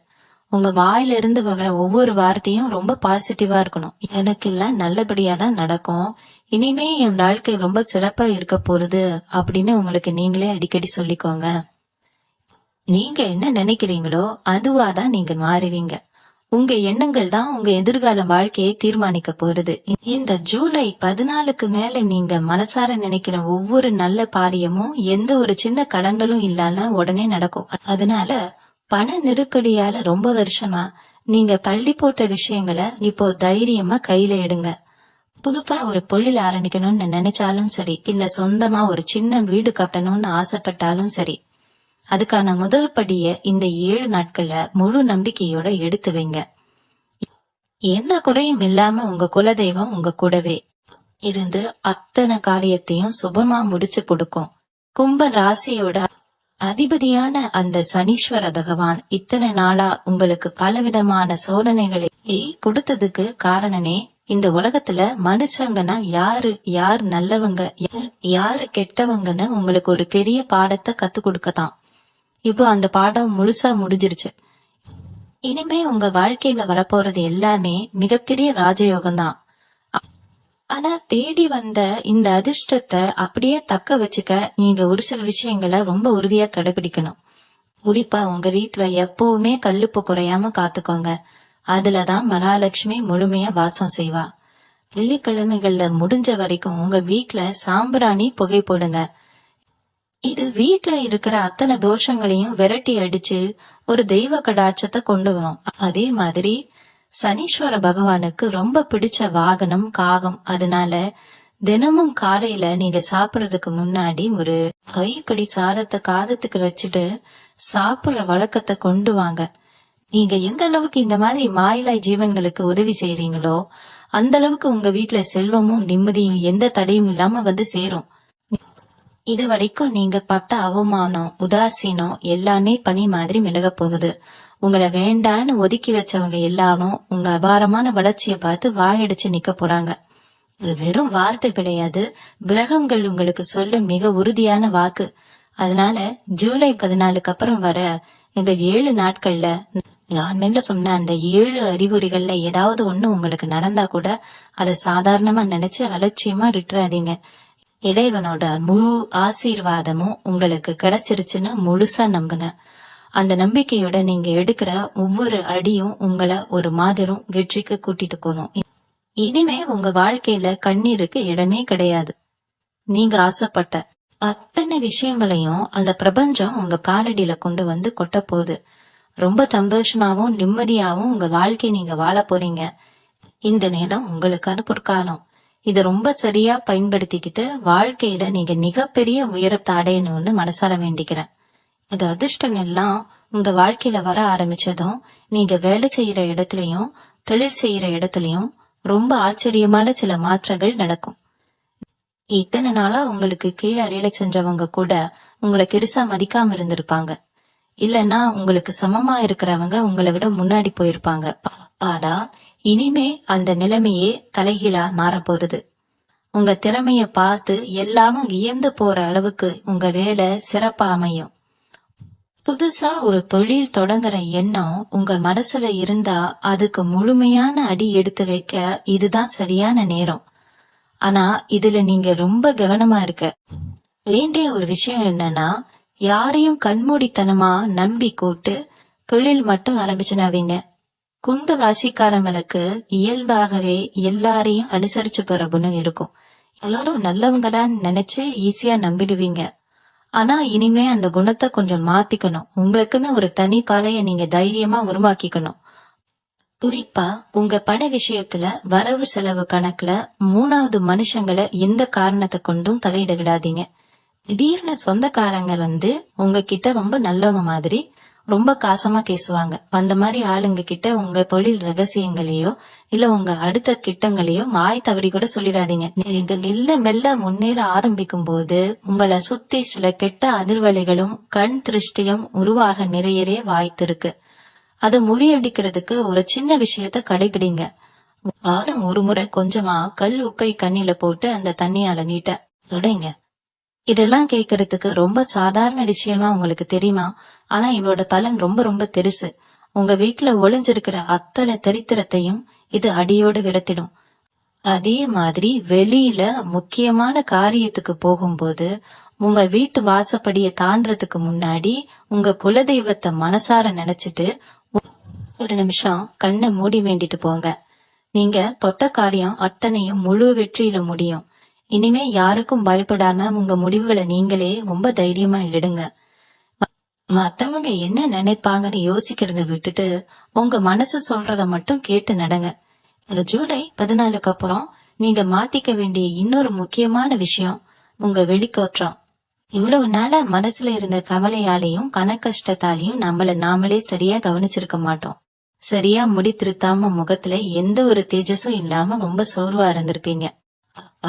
உங்க வாயில இருந்து வர ஒவ்வொரு வார்த்தையும் ரொம்ப பாசிட்டிவா இருக்கணும். எனக்கு எல்லாம் நல்லபடியா தான் நடக்கும், இனிமே என் வாழ்க்கை ரொம்ப சிறப்பா இருக்க போறது அப்படின்னு உங்களுக்கு நீங்களே அடிக்கடி சொல்லிக்கோங்க. நீங்க என்ன நினைக்கிறீங்களோ அதுவாதான் நீங்க மாறுவீங்க. உங்க எண்ணங்கள் தான் உங்க எதிர்கால வாழ்க்கையை தீர்மானிக்க போறது. இந்த ஜூலை 14க்கு மேல நீங்க மனசார நினைக்கிற ஒவ்வொரு நல்ல காரியமும் எந்த ஒரு சின்ன கடன்களும் இல்லாம உடனே நடக்கும். அதனால பண நெருக்கடியால ரொம்ப வருஷமா நீங்க தள்ளி போட்ட விஷயங்களை இப்போ தைரியமா கையில எடுங்க. புதுப்பா ஒரு தொழில் ஆரம்பிக்கணும்னு நினைச்சாலும் சரி, இல்ல சொந்தமா ஒரு சின்ன வீடு கட்டணும்னு ஆசைப்பட்டாலும் சரி, அதுக்கான முதல் படிய இந்த 7 நாட்கள்ல முழு நம்பிக்கையோட எடுத்து வைங்க. எந்த குறையும் இல்லாம உங்க குலதெய்வம் உங்க கூடவே இருந்து அத்தனை காரியத்தையும் சுபமா முடிச்சு கொடுக்கும். கும்ப ராசியோட அதிபதியான அந்த சனீஸ்வர பகவான் இத்தனை நாளா உங்களுக்கு பலவிதமான சோதனைகளை கொடுத்ததுக்கு காரணமே இந்த உலகத்துல மனுஷங்கன்னா யார் நல்லவங்க யாரு கெட்டவங்கன்னு உங்களுக்கு ஒரு பெரிய பாடத்தை கத்து கொடுக்கத்தான். இப்போ அந்த பாடம் முழுசா முடிஞ்சிருச்சு. இனிமே உங்க வாழ்க்கையில வரப்போறது எல்லாமே மிகப்பெரிய ராஜயோகம் தான். ஆனா தேடி வந்த இந்த அதிர்ஷ்டத்தை அப்படியே தக்க வச்சுக்க நீங்க ஒரு சில விஷயங்களை ரொம்ப உறுதியா கடைபிடிக்கணும். குறிப்பா உங்க வீட்டுல எப்பவுமே கல்லுப்பு குறையாம காத்துக்கோங்க. அதுலதான் மகாலட்சுமி முழுமையா வாசம் செய்வா. வெள்ளிக்கிழமைகள்ல முடிஞ்ச வரைக்கும் உங்க வீட்டுல சாம்பிராணி புகை போடுங்க. இது வீட்டுல இருக்கிற அத்தனை தோஷங்களையும் விரட்டி அடிச்சு ஒரு தெய்வ கடாட்சத்தை கொண்டு வரும். அதே மாதிரி சனீஸ்வர பகவானுக்கு ரொம்ப பிடிச்ச வாகனம் காகம். அதனால தினமும் காலையில நீங்க சாப்பிடறதுக்கு முன்னாடி ஒரு கைப்பிடி சாதத்தை காதத்துக்கு வச்சுட்டு சாப்பிடுற வழக்கத்தை கொண்டு வாங்க. நீங்க எந்த அளவுக்கு இந்த மாதிரி மாயிலாய் ஜீவன்களுக்கு உதவி செய்றீங்களோ அந்த அளவுக்கு உங்க வீட்டுல செல்வமும் நிம்மதியும் எந்த தடையும் இல்லாம வந்து சேரும். இது வரைக்கும் நீங்க பட்ட அவமானம் உதாசீனம் எல்லாமே பனி மாதிரி மிளக போகுது. உங்களை வேண்டான்னு ஒதுக்கி வச்சவங்க எல்லாரும் உங்க அபாரமான வளர்ச்சியை பார்த்து வாயடிச்சு நிக்க போறாங்க. இது வெறும் வார்த்தை கிடையாது, கிரகங்கள் உங்களுக்கு சொல்ல மிக உறுதியான வாக்கு. அதனால ஜூலை 14க்கு அப்புறம் வர இந்த 7 நாட்கள்ல நான் மேல சொன்ன அந்த 7 அறிகுறிகள்ல ஏதாவது ஒண்ணு உங்களுக்கு நடந்தா கூட அதை சாதாரணமா நினைச்சு அலட்சியமா விட்டுறாதீங்க. இறைவனோட முழு ஆசீர்வாதமும் உங்களுக்கு கிடைச்சிருச்சுன்னு முழுசா நம்புங்க. அந்த நம்பிக்கையோட நீங்க எடுக்கிற ஒவ்வொரு அடியும் உங்களை ஒரு மாபெரும் வெற்றிக்கு கூட்டிட்டு போகணும். இனிமே உங்க வாழ்க்கையில கண்ணீருக்கு இடமே கிடையாது. நீங்க ஆசைப்பட்ட அத்தனை விஷயங்களையும் அந்த பிரபஞ்சம் உங்க காலடியில கொண்டு வந்து கொட்ட போகுது. ரொம்ப சந்தோஷமாவும் நிம்மதியாவும் உங்க வாழ்க்கை நீங்க வாழ போறீங்க. இந்த நேரம் உங்களுக்கான பொற்காலம். இத ரொம்ப சரியா பயன்படுத்திக்கிட்டு வாழ்க்கையில நீங்க மிகப்பெரிய உயரத்தை அடையணும்னு மனசார வேண்டிக்கிறேன். இந்த அதிர்ஷ்டம் எல்லாம் உங்க வாழ்க்கையில வர ஆரம்பிச்சதும் நீங்க வேலை செய்யற இடத்துலயும் தொழில் செய்யற இடத்துலயும் ரொம்ப ஆச்சரியமான சில மாற்றங்கள் நடக்கும். இத்தனை நாளா உங்களுக்கு கீழே வேலை செஞ்சவங்க கூட உங்களை பெருசா மதிக்காம இருந்திருப்பாங்க. இல்லன்னா உங்களுக்கு சமமா இருக்கிறவங்க உங்களை விட முன்னாடி போயிருப்பாங்க. ஆனா இனிமே அந்த நிலைமையே தலைகீழா மாறப்போகுது. உங்க திறமைய பார்த்து எல்லாமும் வியந்து போற அளவுக்கு உங்க வேலை சிறப்பா அமையும். புதுசா ஒரு தொழில் தொடங்குற எண்ணம் உங்க மனசுல இருந்தா அதுக்கு முழுமையான அடி எடுத்து வைக்க இதுதான் சரியான நேரம். ஆனா இதுல நீங்க ரொம்ப கவனமா இருக்க வேண்டிய ஒரு விஷயம் என்னன்னா, யாரையும் கண்மூடித்தனமா நம்பி கூட்டு தொழில் மட்டும் ஆரம்பிச்சுனாவீங்க. கும்ப ராசிக்காரங்களுக்கு இயல்பாகவே எல்லாரையும் அனுசரிச்சு போற குணம் இருக்கும். எல்லாரும் நல்லவங்கதான் நினைச்சு ஈஸியா நம்பிடுவீங்க. ஆனா இனிமே அந்த குணத்தை கொஞ்சம் மாத்திக்கணும். உங்களுக்குன்னு ஒரு தனி பாதைய நீங்க தைரியமா உருவாக்கிக்கணும். குறிப்பா உங்க பண விஷயத்துல வரவு செலவு கணக்குல 3வது மனுஷங்களை எந்த காரணத்தை கொண்டும் தலையிட விடாதீங்க. திடீர்னு சொந்தக்காரங்க உங்ககிட்ட ரொம்ப நல்லவங்க மாதிரி ரொம்ப காசமா பேசுவாங்க. அந்த மாதிரி ஆளுங்க கிட்ட உங்க தொழில் ரகசியங்களையோ இல்ல உங்க அடுத்த திட்டங்களையோ மாய் தவறி கூட சொல்லிடாதீங்க. நீங்க மெல்ல மெல்ல முன்னேற ஆரம்பிக்கும் போது உங்களை சுத்தி சில கெட்ட அதிர்வலைகளும் கண் திருஷ்டியும் உருவாக நிறையவே வாய்ப்பு இருக்கு. அதை முறியடிக்கிறதுக்கு ஒரு சின்ன விஷயத்த கடைபிடிங்க. வாரம் ஒரு முறை கொஞ்சமா கல் உப்பை கண்ணில போட்டு அந்த தண்ணியால நீட்ட தொடைங்க. இதெல்லாம் கேட்கறதுக்கு ரொம்ப சாதாரண விஷயமா உங்களுக்கு தெரியுமா? ஆனா இதோட பலன் ரொம்ப ரொம்ப பெருசு. உங்க வீட்டுல ஒளிஞ்சிருக்கிற அத்தனை தரித்திரத்தையும் இது அடியோடு விரட்டிடும். அதே மாதிரி வெளியில முக்கியமான காரியத்துக்கு போகும்போது உங்க வீட்டு வாசப்படியை தாண்டறதுக்கு முன்னாடி உங்க குலதெய்வத்தை மனசார நினைச்சிட்டு ஒரு நிமிஷம் கண்ணை மூடி வேண்டிட்டு போங்க. நீங்க தொட்ட காரியம் அத்தனையும் முழு வெற்றியில முடியும். இனிமே யாருக்கும் பயப்படாம உங்க முடிவுகளை நீங்களே ரொம்ப தைரியமா எடுங்க. மத்தவங்க என்ன நினைப்பாங்கன்னு யோசிக்கிறத விட்டுட்டு உங்க மனசு சொல்றத மட்டும் கேட்டு நடங்க. இந்த ஜூலை 14க்கு அப்புறம் நீங்க மாத்திக்க வேண்டிய இன்னொரு முக்கியமான விஷயம் உங்க வெளித்தோற்றம். இவ்வளவு நாள மனசுல இருந்த கவலையாலையும் கஷ்டத்தாலையும் நாமளே சரியா கவனிச்சிருக்க மாட்டோம். சரியா முடி திருத்தாம முகத்துல எந்த ஒரு தேஜஸும் இல்லாம ரொம்ப சோர்வா இருந்திருப்பீங்க.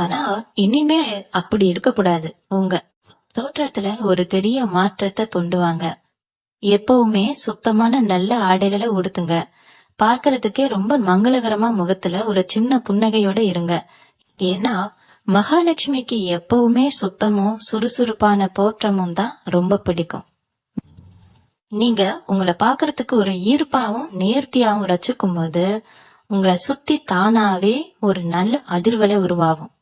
ஆனா இனிமே அப்படி இருக்கக்கூடாது. உங்க தோற்றத்துல ஒரு பெரிய மாற்றத்தை கொண்டு வாங்க. எப்பவுமே சுத்தமான நல்ல ஆடைகளை உடுத்துங்க. பார்க்கறதுக்கே ரொம்ப மங்களகரமா முகத்துல ஒரு சின்ன புன்னகையோட இருங்க. ஏன்னா மகாலட்சுமிக்கு எப்பவுமே சுத்தமும் சுறுசுறுப்பான தோற்றமும் தான் ரொம்ப பிடிக்கும். நீங்க உங்களை பாக்குறதுக்கு ஒரு ஈர்ப்பாவும் நேர்த்தியாவும் ரசிக்கும் போது உங்களை சுத்தி தானாவே ஒரு நல்ல அதிர்வலை உருவாகும்.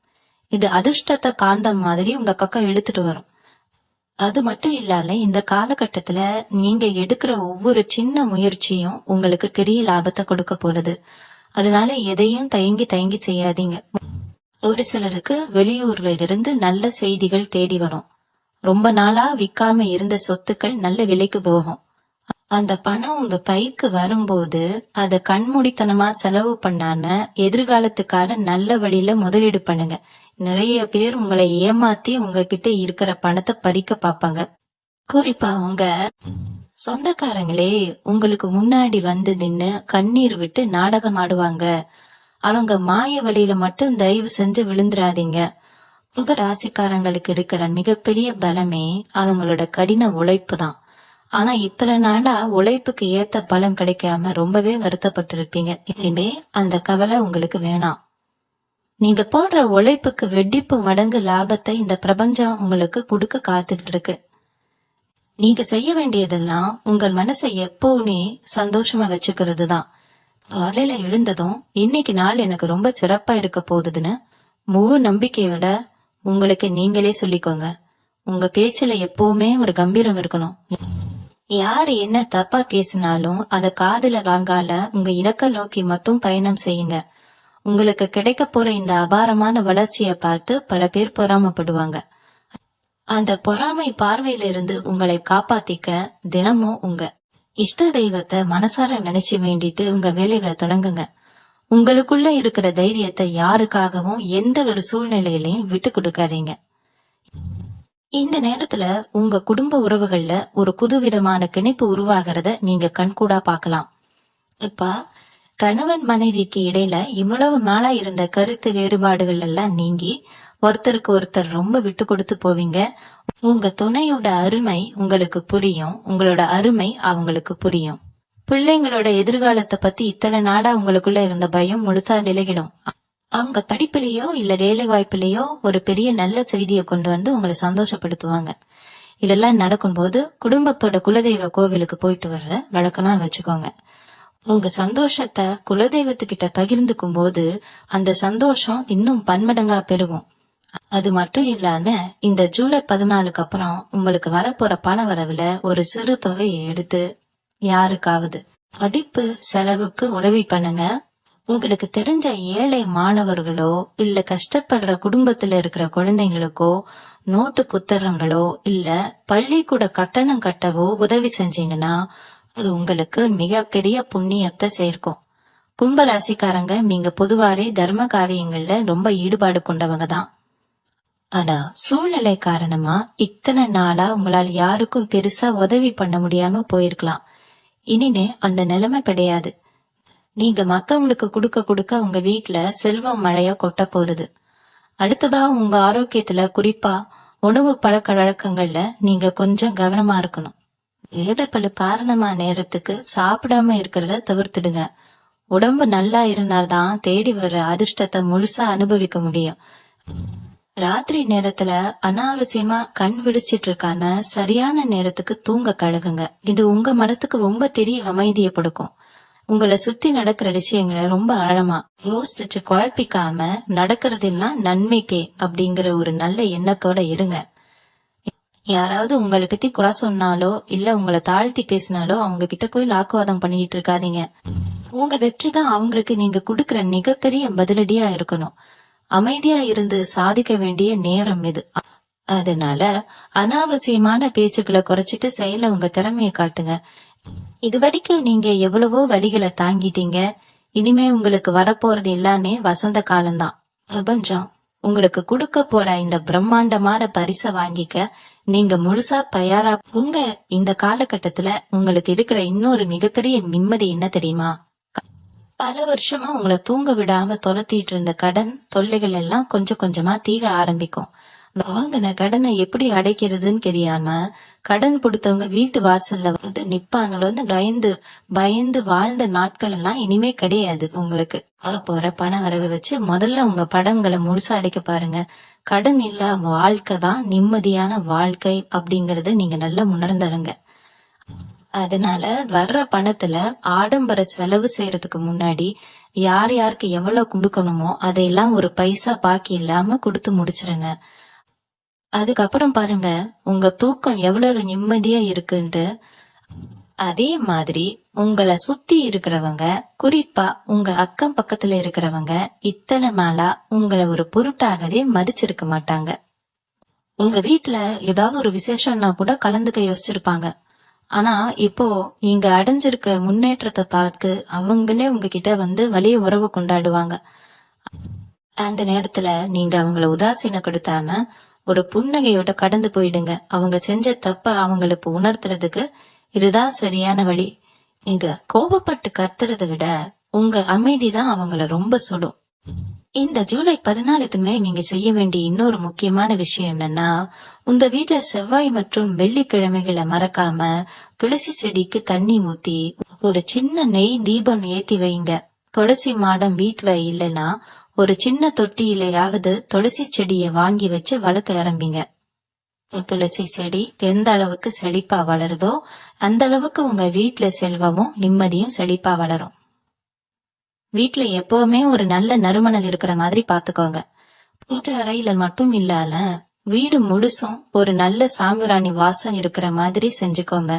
இது அதிர்ஷ்டத்தை காந்தம் மாதிரி உங்க பக்கம் இழுத்துட்டு வரும். அது மட்டும் இல்லாம இந்த காலகட்டத்துல நீங்க எடுக்கிற ஒவ்வொரு சின்ன முயற்சியும் உங்களுக்கு பெரிய லாபத்தை கொடுக்க போறது. அதனால எதையும் தயங்கி செய்யாதீங்க. ஒரு சிலருக்கு வெளியூர்ல இருந்து நல்ல செய்திகள் தேடி வரும். ரொம்ப நாளா விக்காம இருந்த சொத்துக்கள் நல்ல விலைக்கு போகும். அந்த பணம் உங்க பைக்கு வரும்போது அத கண்மூடித்தனமா செலவு பண்ணாம எதிர்காலத்துக்காக நல்ல வழியில முதலீடு பண்ணுங்க. நிறைய பேர் உங்களை ஏமாத்தி உங்ககிட்ட இருக்கிற பணத்தை பறிக்க பாப்பாங்க. குறிப்பா உங்க சொந்தக்காரங்களே உங்களுக்கு முன்னாடி நின்னு கண்ணீர் விட்டு நாடகம் ஆடுவாங்க. அவங்க மாய வழியில மட்டும் தயவு செஞ்சு விழுந்துடாதீங்க. உங்க ராசிக்காரங்களுக்கு இருக்கிற மிகப்பெரிய பலமே அவங்களோட கடின உழைப்பு தான். ஆனா இத்தனை நாளா உழைப்புக்கு ஏத்த பலன் கிடைக்காம ரொம்பவே வருத்தப்பட்டு இருப்பீங்க. இனிமே அந்த கவலை உங்களுக்கு வேணாம். நீங்க போடுற உழைப்புக்கு வெடிப்பு மடங்கு லாபத்தை இந்த பிரபஞ்சம் உங்களுக்கு கொடுக்க காத்துட்டு இருக்கு. நீங்க செய்ய வேண்டியதெல்லாம் உங்கள் மனசை எப்பவுமே சந்தோஷமா வச்சுக்கிறது தான். காலையில எழுந்ததும் இன்னைக்கு நாள் எனக்கு ரொம்ப சிறப்பா இருக்க போகுதுன்னு முழு நம்பிக்கையோட உங்களுக்கு நீங்களே சொல்லிக்கோங்க. உங்க பேச்சுல எப்பவுமே ஒரு கம்பீரம் இருக்கணும். யாரு என்ன தப்பா பேசினாலும் அத காதுல வாங்கால உங்க இலக்க நோக்கி மட்டும் பயணம் செய்யுங்க. உங்களுக்கு கிடைக்க போற இந்த அபாரமான வளர்ச்சிய பார்த்து பல பேர் பொறாமப்படுவாங்க. அந்த பொறாமை பார்வையில இருந்து உங்களை காப்பாத்திக்க தினமும் உங்க இஷ்ட தெய்வத்தை மனசார நினைச்சு வேண்டிட்டு உங்க வேலைகளை தொடங்குங்க. உங்களுக்குள்ள இருக்கிற தைரியத்தை யாருக்காகவும் எந்த ஒரு சூழ்நிலையிலையும் விட்டு கொடுக்காதீங்க. இந்த நேரத்துல உங்க குடும்ப உறவுகள்ல ஒரு புதுவிதமான பிணைப்பு உருவாகிறத நீங்க கண்கூடா பாக்கலாம். இப்ப கணவன் மனைவிக்கு இடையில இவ்வளவு நாளா இருந்த கருத்து வேறுபாடுகள் எல்லாம் நீங்கி ஒருத்தருக்கு ஒருத்தர் ரொம்ப விட்டு கொடுத்து போவீங்க. உங்க துணையோட அருமை உங்களுக்கு புரியும், உங்களோட அருமை அவங்களுக்கு புரியும். பிள்ளைங்களோட எதிர்காலத்தை பத்தி இத்தனை நாடா உங்களுக்குள்ள இருந்த பயம் முழுசா விலகிடும். அவங்க படிப்பிலேயோ இல்ல வேலை வாய்ப்பிலேயோ ஒரு பெரிய நல்ல செய்தியை கொண்டு உங்களை சந்தோஷப்படுத்துவாங்க. இதெல்லாம் நடக்கும்போது குடும்பத்தோட குலதெய்வ கோவிலுக்கு போயிட்டு வர்ற வழக்கமா வச்சுக்கோங்க. உங்க சந்தோஷத்தை குலதெய்வத்துக்கிட்ட பகிர்ந்துக்கும் போது அந்த சந்தோஷம் இன்னும் பன்மடங்கா பெருகும். அது மட்டும் இல்லாம இந்த ஜூலை 14க்கு அப்புறம் உங்களுக்கு வரப்போற பண வரவுல ஒரு சிறு தொகையை எடுத்து யாருக்காவது படிப்பு செலவுக்கு உதவி பண்ணுங்க. உங்களுக்கு தெரிஞ்ச ஏழை மாணவர்களோ இல்ல கஷ்டப்படுற குடும்பத்துல இருக்கிற குழந்தைங்களுக்கோ நோட்டு புத்தகங்களோ இல்ல பள்ளிக்கூட கட்டணம் கட்டவோ உதவி செஞ்சீங்கன்னா அது உங்களுக்கு மிகப்பெரிய புண்ணியத்தை சேர்க்கும். கும்ப ராசிக்காரங்க நீங்க பொதுவாவே தர்ம காரியங்கள்ல ரொம்ப ஈடுபாடு கொண்டவங்க தான். ஆனா சூழ்நிலை காரணமா இத்தனை நாளா உங்களால் யாருக்கும் பெருசா உதவி பண்ண முடியாம போயிருக்கலாம். இனிமே அந்த நிலைமை கிடையாது. நீங்க மத்தவங்களுக்கு கொடுக்க கொடுக்க உங்க வீட்ல செல்வம் மழையா கொட்ட போகுது. அடுத்ததா உங்க ஆரோக்கியத்துல, குறிப்பா உணவு பழக்க வழக்கங்கள்ல நீங்க கொஞ்சம் கவனமா இருக்கணும். வேலைப்பளு காரணமா நேரத்துக்கு சாப்பிடாம இருக்கிறத தவிர்த்துடுங்க. உடம்பு நல்லா இருந்தால்தான் தேடி வர்ற அதிர்ஷ்டத்தை முழுசா அனுபவிக்க முடியும். ராத்திரி நேரத்துல அனாவசியமா கண் விழிச்சிட்டு இருக்காம சரியான நேரத்துக்கு தூங்க கழுகுங்க. இது உங்க மனசுக்கு ரொம்ப தெரிய அமைதியை கொடுக்கும். உங்களை சுத்தி நடக்கிற விஷயங்களை ரொம்ப ஆழமா யோசிச்சு குழப்பிக்காம நடக்கிறதெல்லாம் நன்மைக்கே அப்படிங்கிற ஒரு நல்ல எண்ணத்தோட இருங்க. யாராவது உங்களை பத்தி குறை சொன்னாலோ இல்ல உங்களை தாழ்த்தி பேசினாலோ அவங்க கிட்ட போய் வாக்குவாதம் பண்ணிட்டு இருக்காதீங்க. உங்க வெற்றி தான் அவங்களுக்கு நீங்க கொடுக்கற மிகப்பெரிய பதிலடியா இருக்கணும். அமைதியா இருந்து சாதிக்க வேண்டிய நேரம் இது. அதனால அனாவசியமான பேச்சுக்களை குறைச்சிட்டு செயல உங்க திறமைய காட்டுங்க. இது வரைக்கும் நீங்க எவ்வளவோ வழிகளை தாங்கிட்டீங்க. இனிமே உங்களுக்கு வரப்போறது எல்லாமே வசந்த காலம்தான். பிரபஞ்சம் உங்களுக்கு கொடுக்க போற இந்த பிரம்மாண்டமான பரிசை வாங்கிக்க நீங்க முழுசா தயாரா. உங்க இந்த காலகட்டத்துல உங்களுக்கு இருக்கிற இன்னொரு மிகப்பெரிய நிம்மதி என்ன தெரியுமா? பல வருஷமா உங்களை தூங்க விடாம தொலைத்திட்டு இருந்த கடன் தொல்லைகள் எல்லாம் கொஞ்சம் கொஞ்சமா தீர ஆரம்பிக்கும். வாங்கின கடனை எப்படி அடைக்கிறதுன்னு தெரியாம கடன் கொடுத்தவங்க வீட்டு வாசல்ல வந்து நிப்பாங்களோன்னு பயந்து வாழ்ந்த நாட்கள் எல்லாம் இனிமே கிடையாது. உங்களுக்கு போற பண வரவு வச்சு முதல்ல உங்க படங்களை முழுசா அடைக்க பாருங்க. கடன் இல்லாம வாழ்க்கை தான் நிம்மதியான வாழ்க்கை அப்படிங்கறத நீங்க நல்லா உணர்ந்தவங்க. அதனால வர்ற பணத்துல ஆடம்பர செலவு செய்யறதுக்கு முன்னாடி யார் யாருக்கு எவ்வளவு கொடுக்கணுமோ அதையெல்லாம் ஒரு பைசா பாக்கி இல்லாம கொடுத்து முடிச்சிருங்க. அதுக்கப்புறம் பாருங்க உங்க தூக்கம் எவ்வளவு நிம்மதியா இருக்குன்ட்டு. அதே மாதிரி உங்களை சுத்தி இருக்கிறவங்க, குறிப்பா உங்க அக்கம் பக்கத்துல இருக்கிறவங்க இத்தனை நாளா உங்களை ஒரு பொருட்டாகவே மதிச்சிருக்க மாட்டாங்க. உங்க வீட்டுல ஏதாவது ஒரு விசேஷம்னா கூட கலந்துக்க யோசிச்சிருப்பாங்க. ஆனா இப்போ நீங்க அடைஞ்சிருக்க முன்னேற்றத்தை பார்த்து அவங்களே உங்ககிட்ட வந்து வலிய உறவு கொண்டாடுவாங்க. அந்த நேரத்துல நீங்க அவங்கள உதாசீனப்படுத்தாம ஒரு புன்னகையோட கடந்து போயிடுங்க. அவங்க செஞ்ச தப்ப அவங்களுக்கு உணர்த்துறதுக்கு இதுதான் சரியான வழி. நீங்க கோபப்பட்டு கத்துறதை விட உங்க அமைதிதான் அவங்கள ரொம்ப சுடும். இந்த ஜூலை 14க்குமே நீங்க செய்ய வேண்டிய இன்னொரு முக்கியமான விஷயம் என்னன்னா, உங்க வீட்டுல செவ்வாய் மற்றும் வெள்ளிக்கிழமைகளை மறக்காம துளசி செடிக்கு தண்ணி ஊத்தி ஒரு சின்ன நெய் தீபம் ஏத்தி வைங்க. துளசி மாடம் வீட்டுல இல்லைன்னா ஒரு சின்ன தொட்டியிலையாவது துளசி செடியை வாங்கி வச்சு வளர்க்க ஆரம்பிங்க. துளசி செடி எந்த அளவுக்கு செழிப்பா வளருதோ அந்த அளவுக்கு உங்க வீட்டுல செல்வமும் நிம்மதியும் செழிப்பா வளரும். வீட்டுல எப்பவுமே ஒரு நல்ல நறுமணம் இருக்கிற மாதிரி பாத்துக்கோங்க. பூஜை அறையில மட்டும் இல்லாம வீடு முழுசும் ஒரு நல்ல சாம்பிராணி வாசம் இருக்கிற மாதிரி செஞ்சுக்கோங்க.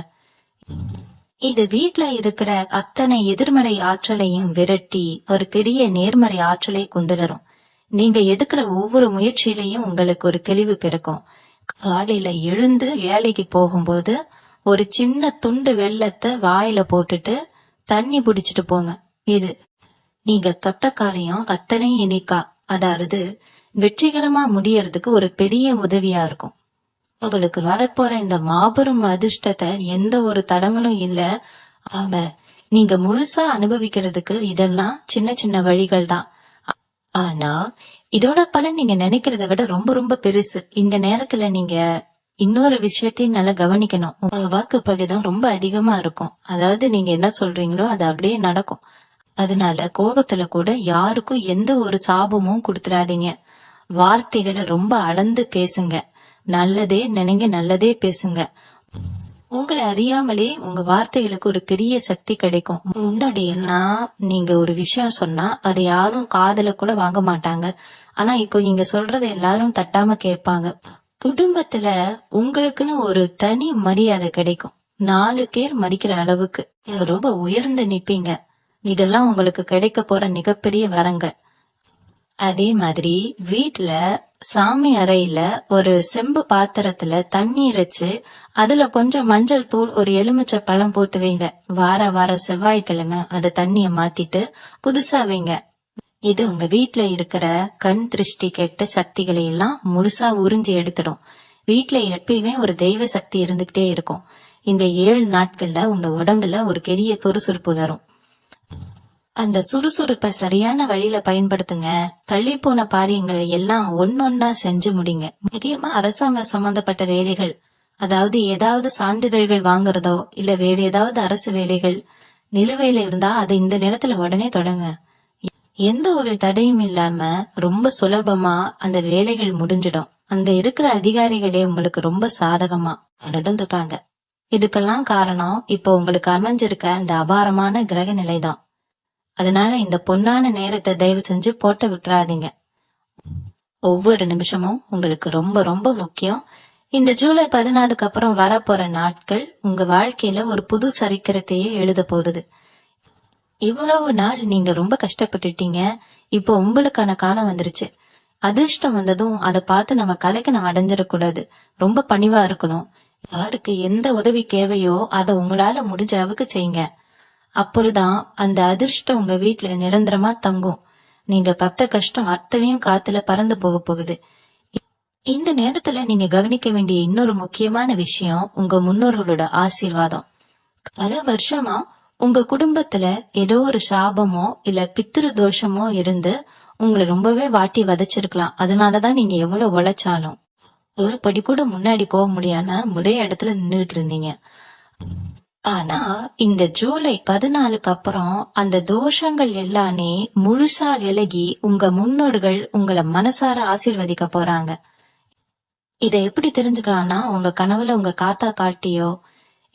இது வீட்டுல இருக்கிற அத்தனை எதிர்மறை ஆற்றலையும் விரட்டி ஒரு பெரிய நேர்மறை ஆற்றலை கொண்டு வரும். நீங்க எடுக்கிற ஒவ்வொரு முயற்சியிலையும் உங்களுக்கு ஒரு தெளிவு பிறக்கும். காலையில எழுந்து வேலைக்கு போகும்போது ஒரு சின்ன துண்டு வெல்லத்தை வாயில போட்டுட்டு தண்ணி பிடிச்சிட்டு போங்க. இது நீங்க தொட்ட காரியம் அத்தனை இனிக்கா, அதாவது வெற்றிகரமா முடியறதுக்கு ஒரு பெரிய உதவியா இருக்கும். உங்களுக்கு வரப்போற இந்த மாபெரும் அதிர்ஷ்டத்தை எந்த ஒரு தடங்களும் இல்ல. ஆமா, நீங்க முழுசா அனுபவிக்கிறதுக்கு இதெல்லாம் சின்ன சின்ன வழிகள் தான். ஆனா இதோட பலன் நீங்க நினைக்கிறத விட ரொம்ப ரொம்ப பெருசு. இந்த நேரத்துல நீங்க இன்னொரு விஷயத்தையும் நல்லா கவனிக்கணும். உங்க வாக்கு பகிதம் ரொம்ப அதிகமா இருக்கும். அதாவது நீங்க என்ன சொல்றீங்களோ அது அப்படியே நடக்கும். அதனால கோபத்துல கூட யாருக்கும் எந்த ஒரு சாபமும் கொடுத்துடாதீங்க. வார்த்தைகளை ரொம்ப அளந்து பேசுங்க. நல்லதே நினைங்க, நல்லதே பேசுங்க. உங்களை அறியாமலே உங்க வார்த்தைகளுக்கு ஒரு பெரிய சக்தி கிடைக்கும். முன்னாடி எல்லாம் நீங்க ஒரு விஷயம் சொன்னா அது யாரும் காதுல கூட வாங்க மாட்டாங்க. ஆனா இப்போ நீங்க சொல்றதை எல்லாரும் தட்டாம கேட்பாங்க. குடும்பத்துல உங்களுக்குன்னு ஒரு தனி மரியாதை கிடைக்கும். 4 பேர் மதிக்கிற அளவுக்கு நீங்க ரொம்ப உயர்ந்து நிப்பீங்க. இதெல்லாம் உங்களுக்கு கிடைக்க போற மிகப்பெரிய வரங்க. அதே மாதிரி வீட்ல சாமி அறையில ஒரு செம்பு பாத்திரத்துல தண்ணீர் வச்சு அதுல கொஞ்சம் மஞ்சள் தூள் ஒரு எலுமிச்சை பழம் போட்டு வைங்க. வார செவ்வாய்க்கிழமை அந்த தண்ணிய மாத்திட்டு புதுசா வைங்க. இது உங்க வீட்ல இருக்கிற கண் திருஷ்டி கெட்ட சக்திகளை எல்லாம் முழுசா உறிஞ்சி எடுத்துடும். வீட்ல எப்பயுமே ஒரு தெய்வ சக்தி இருந்துகிட்டே இருக்கும். இந்த 7 நாட்கள்ல உங்க உடம்புல ஒரு பெரிய சுறுசுறுப்பு வரும். அந்த சுறுசுறுப்பை சரியான வழியில பயன்படுத்துங்க. தள்ளி போன காரியங்களை எல்லாம் ஒன்னொன்னா செஞ்சு முடிங்க. முக்கியமா அரசாங்க சம்பந்தப்பட்ட வேலைகள், அதாவது ஏதாவது சான்றிதழ்கள் வாங்குறதோ இல்ல வேற ஏதாவது அரசு வேலைகள் நிலுவையில இருந்தா அதை இந்த நேரத்துல உடனே தொடங்க. எந்த ஒரு தடையும் இல்லாம ரொம்ப சுலபமா அந்த வேலைகள் முடிஞ்சிடும். அங்க இருக்கிற அதிகாரிகளே உங்களுக்கு ரொம்ப சாதகமா நடந்துட்டாங்க. இதுக்கெல்லாம் காரணம் இப்போ உங்களுக்கு அமைஞ்சிருக்க அந்த அபாரமான கிரக நிலைதான். அதனால இந்த பொன்னான நேரத்தை தயவு செஞ்சு போட்ட விட்டுறாதீங்க. ஒவ்வொரு நிமிஷமும் உங்களுக்கு ரொம்ப ரொம்ப முக்கியம். இந்த ஜூலை 14க்கு அப்புறம் வரப்போற நாட்கள் உங்க வாழ்க்கையில ஒரு புது சரித்திரத்தையே எழுத போகுது. இவ்வளவு நாள் நீங்க ரொம்ப கஷ்டப்பட்டுட்டீங்க. இப்போ உங்களுக்கான காலம் வந்துருச்சு. அதிர்ஷ்டம் வந்ததும் அதை பார்த்து நம்ம கலைக்கு அடைஞ்சிடக்கூடாது. ரொம்ப பணிவா இருக்கணும். யாருக்கு எந்த உதவி தேவையோ அதை உங்களால முடிஞ்ச அளவுக்கு செய்யுங்க. அப்பொழுதுதான் அந்த அதிர்ஷ்டம் உங்க வீட்டுல நிரந்தரமா தங்கும். நீங்க பட்ட கஷ்டம் அத்தனையும் காத்துல பறந்து போக போகுது. இந்த நேரத்துல நீங்க கவனிக்க வேண்டிய இன்னொரு முக்கியமான விஷயம் உங்க முன்னோர்களோட ஆசீர்வாதம். பல வருஷமா உங்க குடும்பத்துல ஏதோ ஒரு சாபமோ இல்ல பித்திரு தோஷமோ இருந்து உங்களை ரொம்பவே வாட்டி வதைச்சிருக்கலாம். அதனாலதான் நீங்க எவ்வளவு உழைச்சாலும் ஒரு படி கூட முன்னாடி போக முடியாம ஒரே இடத்துல நின்றுட்டு இருந்தீங்க. ஆனா இந்த ஜூலை 14க்கு அப்புறம் அந்த தோஷங்கள் எல்லாமே முழுசா விலகி உங்க முன்னோர்கள் உங்களை மனசார ஆசீர்வதிக்க போறாங்க. இத எப்படி தெரிஞ்சுக்கலாம்னா, உங்க கனவுல உங்க தாத்தா பாட்டியோ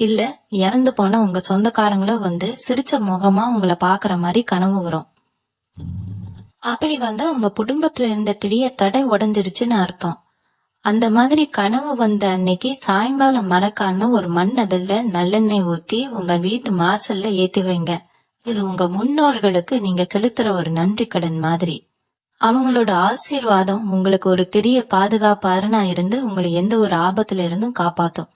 இல்ல இறந்து போன உங்க சொந்தக்காரங்களோ வந்து சிரிச்ச முகமா உங்களை பாக்குற மாதிரி கனவு வரும். அப்படி வந்தா உங்க குடும்பத்துல இருந்த பெரிய தடை உடைஞ்சிருச்சுன்னு அர்த்தம். அந்த மாதிரி கனவு வந்த அன்னைக்கு சாயங்காலம் மறக்காம ஒரு மண் அதில் நல்லெண்ணெய் ஊத்தி உங்க வீட்டு வாசல்ல ஏத்தி வைங்க. இது உங்க முன்னோர்களுக்கு நீங்க செலுத்துற ஒரு நன்றி கடன் மாதிரி. அவங்களோட ஆசீர்வாதம் உங்களுக்கு ஒரு பெரிய பாதுகாப்பாரனா இருந்து உங்களை எந்த ஒரு ஆபத்துல இருந்தும் காப்பாத்தும்.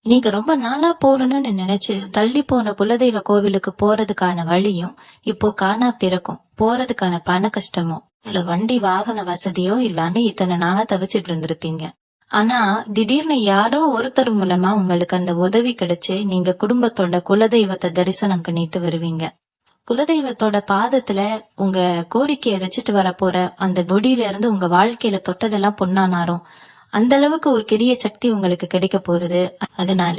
நீங்க ரொம்ப நாளா போறணும்னு நினைச்சு தள்ளி போன குலதெய்வ கோவிலுக்கு போறதுக்கான வழியும் இப்போ காணா பிறக்கும். போறதுக்கான பண கஷ்டமோ இல்ல வண்டி வாகன வசதியோ இல்லாம இத்தனை நாளா தவிச்சிட்டு இருந்திருப்பீங்க. ஆனா திடீர்னு யாரோ ஒருத்தர் மூலமா உங்களுக்கு அந்த உதவி கிடைச்சு நீங்க குடும்பத்தோட குலதெய்வத்தை தரிசனம் பண்ணிட்டு வருவீங்க. குலதெய்வத்தோட பாதத்துல உங்க கோரிக்கையை வச்சுட்டு வர போற அந்த நொடியில இருந்து உங்க வாழ்க்கையில தொட்டதெல்லாம் பொன்னானாரும். அந்த அளவுக்கு ஒரு பெரிய சக்தி உங்களுக்கு கிடைக்க போகுது. அதனால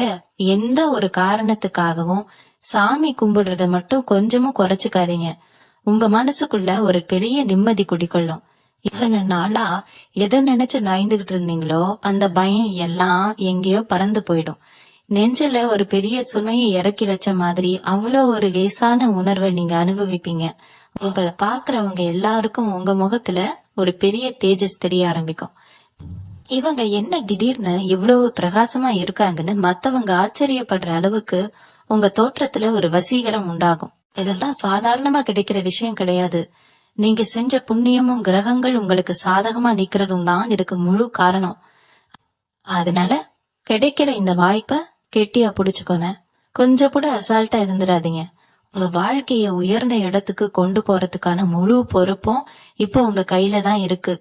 எந்த ஒரு காரணத்துக்காகவும் சாமி கும்பிடுறத மட்டும் கொஞ்சமும் குறைச்சுக்காதீங்க. உங்க மனசுக்குள்ள ஒரு பெரிய நிம்மதி குடிக்கொள்ளும். இத்தனை நாளா எதை நினைச்சு நாய்ந்துகிட்டு இருந்தீங்களோ அந்த பயம் எல்லாம் எங்கேயோ பறந்து போயிடும். நெஞ்சில ஒரு பெரிய சுமையை இறக்கி வச்ச மாதிரி அவ்வளவு ஒரு லேசான உணர்வை நீங்க அனுபவிப்பீங்க. உங்களை பாக்குறவங்க எல்லாருக்கும் உங்க முகத்துல ஒரு பெரிய தேஜஸ் தெரிய ஆரம்பிக்கும். இவங்க என்ன திடீர்னு இவ்வளவு பிரகாசமா இருக்காங்கன்னு மத்தவங்க ஆச்சரியப்படுற அளவுக்கு உங்க தோற்றத்துல ஒரு வசீகரம் உண்டாகும். இதெல்லாம் சாதாரணமா கிடைக்கிற விஷயம் கிடையாது. நீங்க செஞ்ச புண்ணியமும் கிரகங்கள் உங்களுக்கு சாதகமா நிக்கிறதும் தான் இதுக்கு முழு காரணம். அதனால கிடைக்கிற இந்த வாய்ப்பை கெட்டியா புடிச்சுக்கோங்க. கொஞ்சம் கூட அசால்ட்டா இருந்துடாதீங்க. உங்க வாழ்க்கைய உயர்ந்த இடத்துக்கு கொண்டு போறதுக்கான முழு பொறுப்பும் இப்போ உங்க கையில தான் இருக்கு.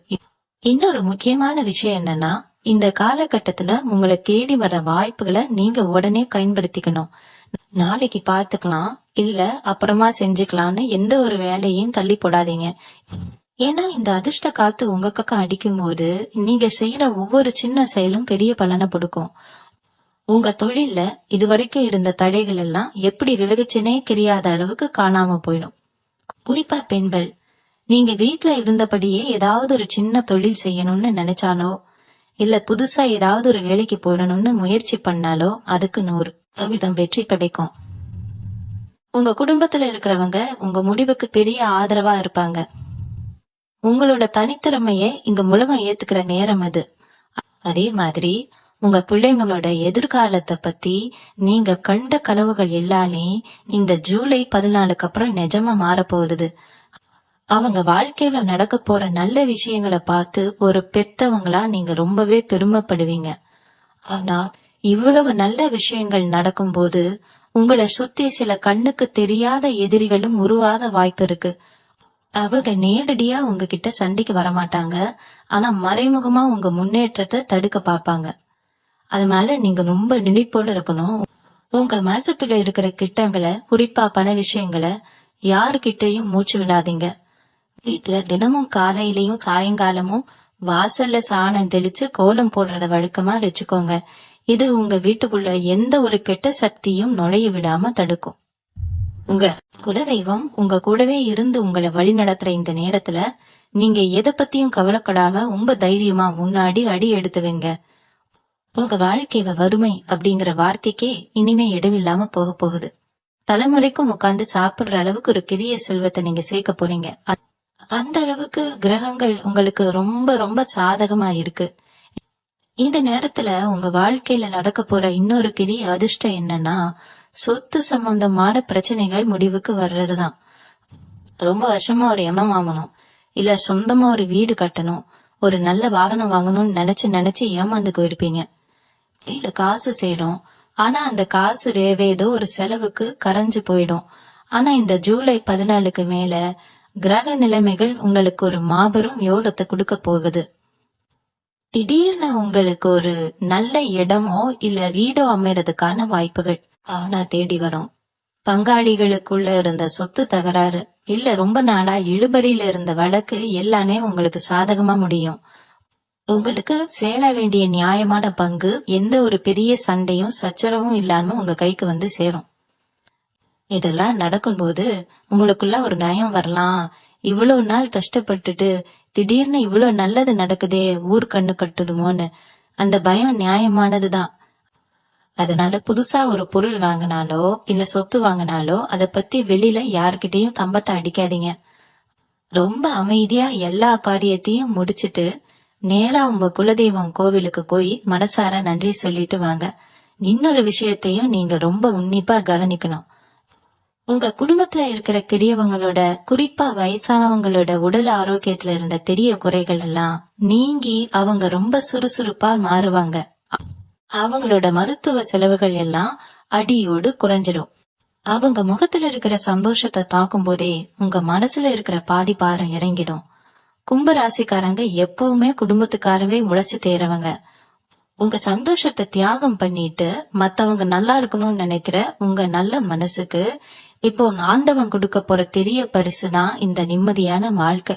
இன்னொரு முக்கியமான விஷயம் என்னன்னா, இந்த காலகட்டத்துல உங்களை தேடி வர வாய்ப்புகளை நீங்க உடனே பயன்படுத்திக்கணும். நாளைக்கு பாத்துக்கலாம் இல்ல அப்புறமா செஞ்சுக்கலாம்னு எந்த ஒரு வேலையும் தள்ளி போடாதீங்க. ஏன்னா இந்த அதிர்ஷ்ட காத்து உங்க பக்கம் அடிக்கும் போது நீங்க செய்யற ஒவ்வொரு சின்ன செயலும் பெரிய பலனை கொடுக்கும். உங்க தொழில இதுவரைக்கும் இருந்த தடைகள் எல்லாம் எப்படி விலகுச்சுனே தெரியாத அளவுக்கு காணாம போயிடும். குறிப்பா பெண்கள், நீங்க வீட்டுல இருந்தபடியே ஏதாவது ஒரு சின்ன தொழில் செய்யணும்னு நினைச்சாலோ இல்ல புதுசா ஏதாவது ஒரு வேலைக்கு போடணும்னு முயற்சி பண்ணாலோ அதுக்கு 100% வெற்றி கிடைக்கும். உங்க குடும்பத்துல இருக்கிறவங்க உங்க முடிவுக்கு பெரிய ஆதரவா இருப்பாங்க. உங்களோட தனித்திறமைய இங்க உலகம் ஏத்துக்கிற நேரம் அது. அதே மாதிரி உங்க பிள்ளைங்களோட எதிர்காலத்தை பத்தி நீங்க கண்ட கனவுகள் எல்லாமே இந்த ஜூலை 14க்கு அப்புறம் நிஜமா மாறப்போகுது. அவங்க வாழ்க்கையில நடக்க போற நல்ல விஷயங்களை பார்த்து ஒரு பெத்தவங்களா நீங்க ரொம்பவே பெருமைப்படுவீங்க. ஆனா இவ்வளவு நல்ல விஷயங்கள் நடக்கும்போது உங்களை சுத்தி சில கண்ணுக்கு தெரியாத எதிரிகளும் உருவாக வாய்ப்பு இருக்கு. அவங்க நேரடியா உங்ககிட்ட சண்டைக்கு வரமாட்டாங்க, ஆனா மறைமுகமா உங்க முன்னேற்றத்தை தடுக்க பாப்பாங்க. அதனால நீங்க ரொம்ப நினைப்போட இருக்கணும். உங்க மனசுக்குள்ள இருக்கிற கிட்டங்களை, குறிப்பா பண விஷயங்களை யாருகிட்டயும் மூச்சு விடாதீங்க. வீட்டுல தினமும் காலையிலயும் சாயங்காலமும் வாசல்ல சாணம் தெளிச்சு கோலம் போடுறத வழக்கமா வச்சுக்கோங்க. இது உங்க வீட்டுக்குள்ள எந்த ஒரு கெட்ட சக்தியும் நுழைய விடாம தடுக்கும். உங்க குலதெய்வம் உங்க கூடவே இருந்து உங்களை வழி நடத்துற இந்த நேரத்துல நீங்க எதை பத்தியும் கவலைப்படாம ரொம்ப தைரியமா முன்னாடி அடி எடுத்து வைங்க. உங்க வாழ்க்கையில வறுமை அப்படிங்கிற வார்த்தைக்கே இனிமே இடமில்லாம போக போகுது. தலைமுறைக்கும் உட்கார்ந்து சாப்பிடுற அளவுக்கு ஒரு பெரிய செல்வத்தை நீங்க சேர்க்க போறீங்க. அந்த அளவுக்கு கிரகங்கள் உங்களுக்கு ரொம்ப ரொம்ப சாதகமா இருக்கு. இந்த நேரத்துல உங்க வாழ்க்கையில நடக்க போற இன்னொரு பெரிய அதிர்ஷ்டம் என்னன்னா, சொத்து சம்பந்தமான பிரச்சனைகள் முடிவுக்கு வர்றதுதான். ரொம்ப வருஷமா ஒரு எண்ணம் வாங்கணும், இல்ல சொந்தமா ஒரு வீடு கட்டணும், ஒரு நல்ல வாகனம் வாங்கணும்னு நினைச்சு ஏமாந்து போயிருப்பீங்க. கையில காசு சேரும், ஆனா அந்த காசு ஏதோ ஒரு செலவுக்கு கரைஞ்சு போயிடும். ஆனா இந்த ஜூலை 14க்கு மேல கிரக நிலைமைகள் உங்களுக்கு ஒரு மாபெரும் யோகத்தை கொடுக்க போகுது. திடீர்னு உங்களுக்கு ஒரு நல்ல இடமோ இல்ல வீடோ அமைறதுக்கான வாய்ப்புகள் ஆனா தேடி வரும். பங்காளிகளுக்குள்ள இருந்த சொத்து தகராறு இல்ல ரொம்ப நாளா இழுபறியில இருந்த வழக்கு எல்லாமே உங்களுக்கு சாதகமா முடியும். உங்களுக்கு சேர வேண்டிய நியாயமான பங்கு எந்த ஒரு பெரிய சண்டையும் சச்சரவும் இல்லாம உங்க கைக்கு வந்து சேரும். இதெல்லாம் நடக்கும்போது உங்களுக்குள்ள ஒரு நயம் வரலாம். இவ்வளவு நாள் கஷ்டப்பட்டுட்டு திடீர்னு இவ்வளவு நல்லது நடக்குதே, ஊர் கண்ணு கட்டுடுமோன்னு அந்த பயம் நியாயமானதுதான். அதனால புதுசா ஒரு பொருள் வாங்கினாலோ இல்ல சொத்து வாங்கினாலோ அதை பத்தி வெளியில யாருக்கிட்டையும் தம்பட்ட அடிக்காதீங்க. ரொம்ப அமைதியா எல்லா காரியத்தையும் முடிச்சிட்டு நேரா உங்க குலதெய்வம் கோவிலுக்கு போய் மனசார நன்றி சொல்லிட்டு வாங்க. இன்னொரு விஷயத்தையும் நீங்க ரொம்ப உன்னிப்பா கவனிக்கணும். உங்க குடும்பத்துல இருக்கிற பெரியவங்களோட, குறிப்பா வயசானவங்களோட உடல் ஆரோக்கியத்துல இருந்த பெரிய குறைகள் எல்லாம் நீங்கி அவங்க ரொம்ப சுறுசுறுப்பா மாறுவாங்க. அவங்களோட மருத்துவ செலவுகள் எல்லாம் அடியோடு குறைஞ்சிடும். அவங்க முகத்துல இருக்கிற சந்தோஷத்தை பார்க்கும் போதே உங்க மனசுல இருக்கிற பாதி பாரம் இறங்கிடும். கும்பராசிக்காரங்க எப்பவுமே குடும்பத்துக்காரவே உழைச்சு தேறவங்க. உங்க சந்தோஷத்தை தியாகம் பண்ணிட்டு மத்தவங்க நல்லா இருக்கணும்னு நினைக்கிற உங்க நல்ல மனசுக்கு இப்போ ஆண்டவன் கொடுக்க போற பெரிய பரிசுதான் இந்த நிம்மதியான வாழ்க்கை.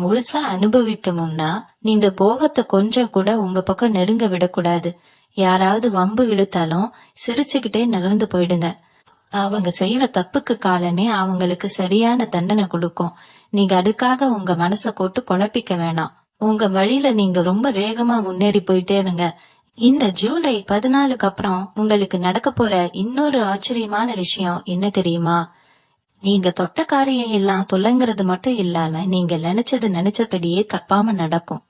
முழுசா அனுபவிக்கணும்னா நீங்க கோபத்தை கொஞ்சம் கூட உங்க பக்கம் நெருங்க விடக்கூடாது. யாராவது வம்பு இழுத்தாலும் சிரிச்சுக்கிட்டே நகர்ந்து போயிடுங்க. அவங்க செய்யற தப்புக்கு காலமே அவங்களுக்கு சரியான தண்டனை கொடுக்கும். நீங்க அதுக்காக உங்க மனசை போட்டு குழப்பிக்க வேணாம். உங்க வழியில நீங்க ரொம்ப வேகமா முன்னேறி போயிட்டே இருங்க. இந்த ஜூலை 14க்கு அப்புறம் உங்களுக்கு நடக்க போற இன்னொரு ஆச்சரியமான விஷயம் என்ன தெரியுமா? நீங்க தொட்ட காரியம் எல்லாம் தொலைங்கிறது மட்டும் இல்லாம நீங்க நினைச்சபடியே தப்பாம நடக்கும்.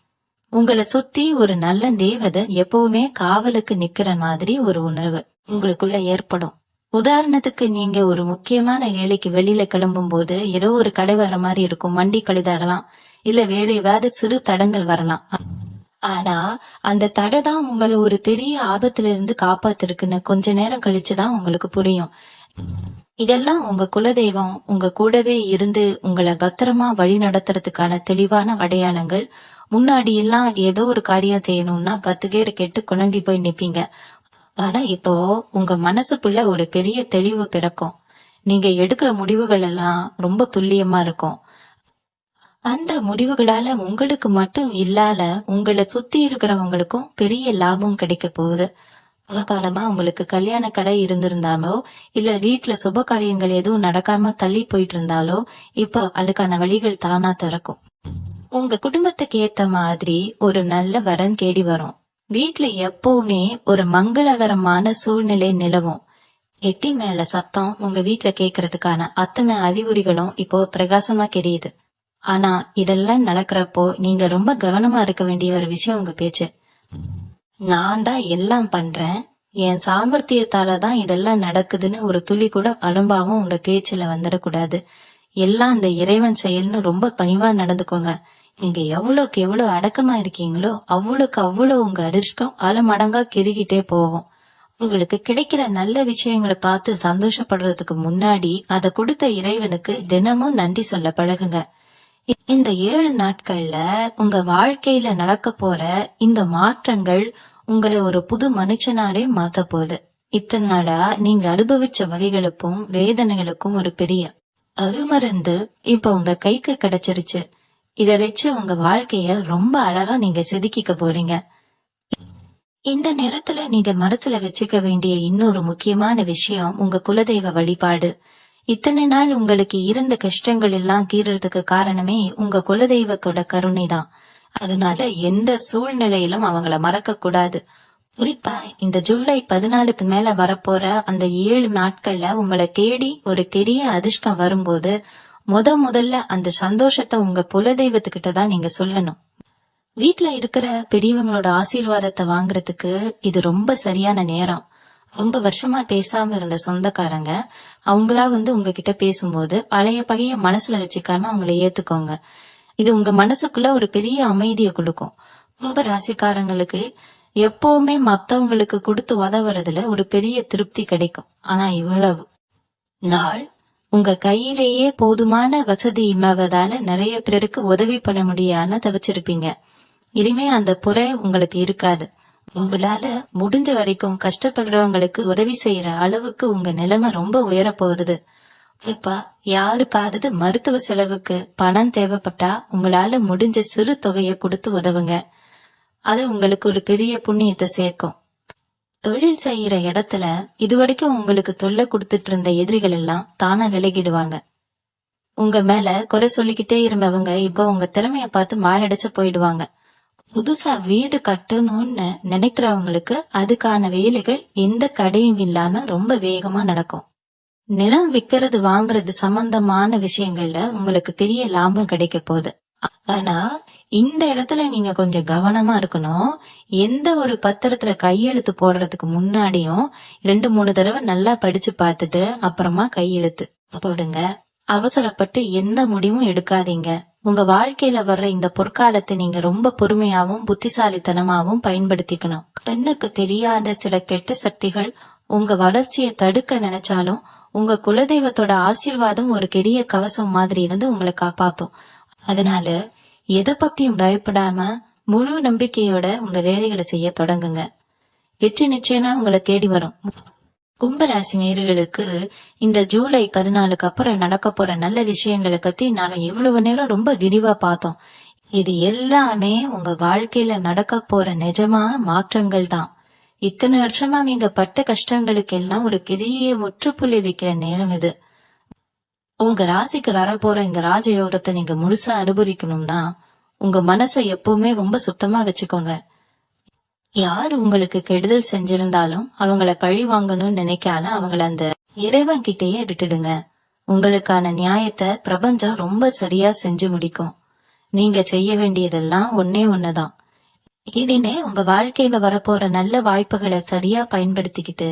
உங்களை சுத்தி ஒரு நல்ல தேவதை எப்பவுமே காவலுக்கு நிக்கிற மாதிரி ஒரு உணர்வு உங்களுக்குள்ள ஏற்படும். உதாரணத்துக்கு நீங்க ஒரு முக்கியமான வேலைக்கு வெளியில கிளம்பும் போது ஏதோ ஒரு கடை வர மாதிரி இருக்கும். வண்டி கழுதாகலாம், இல்ல வேற ஏதாவது சிறு தடங்கள் வரலாம். ஆனா அந்த தடை தான் உங்களை ஒரு பெரிய ஆபத்துல இருந்து காப்பாத்திருக்குன்னு கொஞ்ச நேரம் கழிச்சுதான் உங்களுக்கு புரியும். இதெல்லாம் உங்க குலதெய்வம் உங்க கூடவே இருந்து உங்களை பத்திரமா வழி நடத்துறதுக்கான தெளிவான அடையாளங்கள். முன்னாடி எல்லாம் ஏதோ ஒரு காரியம் செய்யணும்னா 10 பேர் கெட்டு குழம்பி போய் நிப்பீங்க. ஆனா இப்போ உங்க மனசுக்குள்ள ஒரு பெரிய தெளிவு பிறக்கும். நீங்க எடுக்கிற முடிவுகள் எல்லாம் ரொம்ப துல்லியமா இருக்கும். அந்த முடிவுகளால உங்களுக்கு மட்டும் இல்லாத உங்களை சுத்தி இருக்கிறவங்களுக்கும் பெரிய லாபம் கிடைக்க போகுது. காலமா உங்களுக்கு கல்யாண கடை இருந்திருந்தாலோ இல்ல வீட்டுல சுப காரியங்கள் எதுவும் நடக்காம தள்ளி போயிட்டு இருந்தாலோ இப்போ அதுக்கான வழிகள் தானா திறக்கும். உங்க குடும்பத்துக்கு ஏத்த மாதிரி ஒரு நல்ல வரன் கேடி வரும். வீட்டுல எப்பவுமே ஒரு மங்களகரமான சூழ்நிலை நிலவும். எட்டி மேல சத்தம் உங்க வீட்டுல கேக்குறதுக்கான அத்தனை அறிகுறிகளும் இப்போ பிரகாசமா தெரியுது. ஆனா இதெல்லாம் நடக்கிறப்போ நீங்க ரொம்ப கவனமா இருக்க வேண்டிய ஒரு விஷயம் உங்க பேச்சு. நான் தான் எல்லாம் பண்றேன், என் சாமர்த்தியத்தாலதான் இதெல்லாம் நடக்குதுன்னு ஒரு துளி கூட அலும்பாவும் உங்க பேச்சுல வந்துடக்கூடாது. எல்லாம் அந்த இறைவன் செயல்னு ரொம்ப பணிவா நடந்துக்கோங்க. நீங்க எவ்வளவுக்கு எவ்வளவு அடக்கமா இருக்கீங்களோ அவ்வளவுக்கு அவ்வளவு உங்க அதிர்ஷ்டம் பல மடங்கா பெருகிட்டே போகும். உங்களுக்கு கிடைக்கிற நல்ல விஷயங்களை பார்த்து சந்தோஷப்படுறதுக்கு முன்னாடி அதை கொடுத்த இறைவனுக்கு தினமும் நன்றி சொல்ல பழகுங்க. இந்த 7 நாட்கள்ல உங்க வாழ்க்கையில நடக்க போற இந்த மாற்றங்கள் உங்களை ஒரு புது மனுஷனாலே மாத்த போகுது. இத்தனை நாளா நீங்க அனுபவிச்ச வலிகளுக்கும் வேதனைகளுக்கும் ஒரு பெரிய அருமருந்து இப்ப உங்க கைக்கு கிடைச்சிருச்சு. இத வச்சு உங்க வாழ்க்கைய ரொம்ப அழகா நீங்க செதுக்கிக்க போறீங்க. இந்த நேரத்துல நீங்க மனசுல வச்சுக்க வேண்டிய இன்னொரு முக்கியமான விஷயம் உங்க குலதெய்வ வழிபாடு. இத்தனை நாள் உங்களுக்கு இருந்த கஷ்டங்கள் எல்லாம் தீர்றதுக்கு காரணமே உங்க குலதெய்வத்தோட கருணை தான். அதனால எந்த சூழ்நிலையிலும் அவங்கள மறக்க கூடாது. குறிப்பா இந்த ஜூலை 14க்கு மேல வரப்போற அந்த 7 நாட்கள்ல உங்களை தேடி ஒரு பெரிய அதிர்ஷ்டம் வரும்போது முதல்ல அந்த சந்தோஷத்தை உங்க குலதெய்வத்துக்கிட்ட தான் நீங்க சொல்லணும். வீட்டுல இருக்கிற பெரியவங்களோட ஆசீர்வாதத்தை வாங்குறதுக்கு இது ரொம்ப சரியான நேரம். ரொம்ப வருஷமா பேசாம இருந்த சொந்தக்காரங்க அவங்களா உங்ககிட்ட பேசும்போது பழைய மனசுல வச்சுக்காம அவங்கள ஏத்துக்கோங்க. இது உங்க மனசுக்குள்ள ஒரு பெரிய அமைதியை கொடுக்கும். கும்ப ராசிக்காரங்களுக்கு எப்பவுமே மத்தவங்களுக்கு கொடுத்து உதவுறதுல ஒரு பெரிய திருப்தி கிடைக்கும். ஆனா இவ்வளவு நாள் உங்க கையிலேயே போதுமான வசதி இல்லாததால நிறைய பேருக்கு உதவி பண்ண முடியாம தவிச்சிருப்பீங்க. இனிமே அந்த புறை உங்களுக்கு இருக்காது. உங்களால முடிஞ்ச வரைக்கும் கஷ்டப்படுறவங்களுக்கு உதவி செய்யற அளவுக்கு உங்க நிலைமை ரொம்ப உயர போகுது. இப்ப யாருக்காவது மருத்துவ செலவுக்கு பணம் தேவைப்பட்டா உங்களால முடிஞ்ச சிறு தொகையை கொடுத்து உதவுங்க. அது உங்களுக்கு ஒரு பெரிய புண்ணியத்தை சேர்க்கும். தொழில் செய்யற இடத்துல இதுவரைக்கும் உங்களுக்கு தொல்லை கொடுத்துட்டு இருந்த எதிரிகள் எல்லாம் தானா விலகிடுவாங்க. உங்க மேல குறை சொல்லிக்கிட்டே இருந்தவங்க இப்போ உங்க திறமைய பார்த்து மாரடைச்சு போயிடுவாங்க. புதுசா வீடு கட்டணும்னு நினைக்கிறவங்களுக்கு அதுக்கான வேலைகள் எந்த கடையும் இல்லாம ரொம்ப வேகமா நடக்கும். நிலம் விக்கிறது வாங்குறது சம்பந்தமான விஷயங்கள்ல உங்களுக்கு பெரிய லாபம் கிடைக்க போகுது. ஆனா இந்த இடத்துல நீங்க கொஞ்சம் கவனமா இருக்கணும். எந்த ஒரு பத்திரத்துல கையெழுத்து போடுறதுக்கு முன்னாடியும் 2-3 தடவை நல்லா படிச்சு பார்த்துட்டு அப்புறமா கையெழுத்து போடுங்க. அவசரப்பட்டு எந்த முடிவும் எடுக்காதீங்க. உங்க வாழ்க்கையில வர்ற இந்த பொற்காலத்தை நீங்க ரொம்ப பொறுமையாவும் புத்திசாலித்தனமாவும் பயன்படுத்திக்கணும். கண்ணுக்கு தெரியாத சில கெட்ட சக்திகள் உங்க வளர்ச்சியை தடுக்க நினைச்சாலும் உங்க குலதெய்வத்தோட ஆசீர்வாதம் ஒரு பெரிய கவசம் மாதிரி இருந்து உங்களை காப்பாத்தும். அதனால எதை பத்தியும் பயப்படாம முழு நம்பிக்கையோட உங்க வேலைகளை செய்ய தொடங்குங்க. வெற்றி நிச்சயமா உங்களை தேடி வரும். கும்பராசி நேயர்களுக்கு இந்த ஜூலை 14க்கு அப்புறம் நடக்க போற நல்ல விஷயங்களை பத்தி நாம இவ்வளவு நேரம் ரொம்ப விரிவா பார்த்தோம். இது எல்லாமே உங்க வாழ்க்கையில நடக்க போற நிஜமான மாற்றங்கள் தான். இத்தனை வருஷமா நீங்க பட்ட கஷ்டங்களுக்கு எல்லாம் ஒரு பெரிய முற்றுப்புள்ளி வைக்கிற நேரம் இது. உங்க ராசிக்கு வரப்போற இந்த ராஜயோகத்தை நீங்க முழுசா அனுபவிக்கணும்னா உங்க மனசை எப்பவுமே ரொம்ப சுத்தமா வச்சுக்கோங்க. யாரு உங்களுக்கு கெடுதல் செஞ்சிருந்தாலும் அவங்கள பழி வாங்கணும்னு நினைக்காத அவங்கள அந்த இறைவன் கிட்டேயே விட்டுடுங்க. உங்களுக்கான நியாயத்தை பிரபஞ்சம் ரொம்ப சரியா செஞ்சு முடிக்கும். நீங்க செய்ய வேண்டியதெல்லாம் ஒன்னே ஒண்ணுதான். இனிமே உங்க வாழ்க்கையில வரப்போற நல்ல வாய்ப்புகளை சரியா பயன்படுத்திக்கிட்டு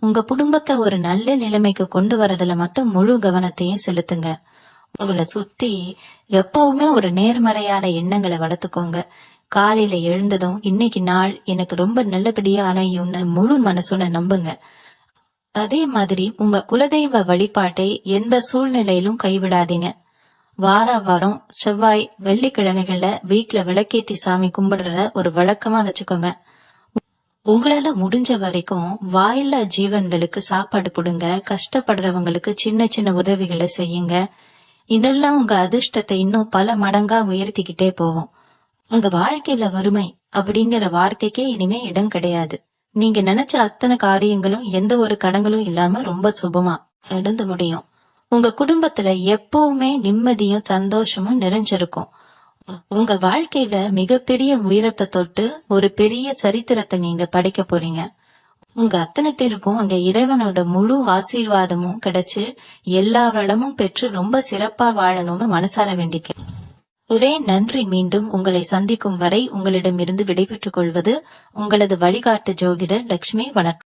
உங்க குடும்பத்தை ஒரு நல்ல நிலைமைக்கு கொண்டு வரதுல மட்டும் முழு கவனத்தையும் செலுத்துங்க. உங்களை சுத்தி எப்பவுமே ஒரு நேர்மறையான எண்ணங்களை வளர்த்துக்கோங்க. காலையில எழுந்ததும் இன்னைக்கு நாள் எனக்கு ரொம்ப நல்லபடியா அலையும்னு முழு மனசுன நம்புங்க. அதே மாதிரி உங்க குலதெய்வ வழிபாட்டை எந்த சூழ்நிலையிலும் கைவிடாதீங்க. வாரம் செவ்வாய் வெள்ளிக்கிழமைகள்ல வீட்டுல விளக்கேத்தி சாமி கும்பிடுறத ஒரு வழக்கமா வச்சுக்கோங்க. உங்களால முடிஞ்ச வரைக்கும் வாயில்லா ஜீவன்களுக்கு சாப்பாடு கொடுங்க. கஷ்டப்படுறவங்களுக்கு சின்ன சின்ன உதவிகளை செய்யுங்க. இதெல்லாம் உங்க அதிர்ஷ்டத்தை இன்னும் பல மடங்கா உயர்த்திக்கிட்டே போகும். உங்க வாழ்க்கையில வறுமை அப்படிங்கிற வார்த்தைக்கே இனிமே இடம் கிடையாது. நீங்க நினைச்ச அத்தனை காரியங்களும் எந்த ஒரு கடங்களும் இல்லாம ரொம்ப சுபமா நடந்து முடியும். உங்க குடும்பத்துல எப்பவுமே நிம்மதியும் சந்தோஷமும் நிறைஞ்சிருக்கும். உங்க வாழ்க்கையில மிகப்பெரிய உயரத்தை தொட்டு ஒரு பெரிய சரித்திரத்தை நீங்க படைக்க போறீங்க. உங்க அத்தனை பேருக்கும் அங்க இறைவனோட முழு ஆசீர்வாதமும் கிடைச்சு எல்லா வளமும் பெற்று ரொம்ப சிறப்பா வாழணும்னு மனசார வேண்டிக்க ஒரே நன்றி. மீண்டும் உங்களை சந்திக்கும் வரை உங்களிடமிருந்து விடைபெற்றுக் கொள்வது உங்களது வழிகாட்டு ஜோதிடர் லட்சுமி. வணக்கம்.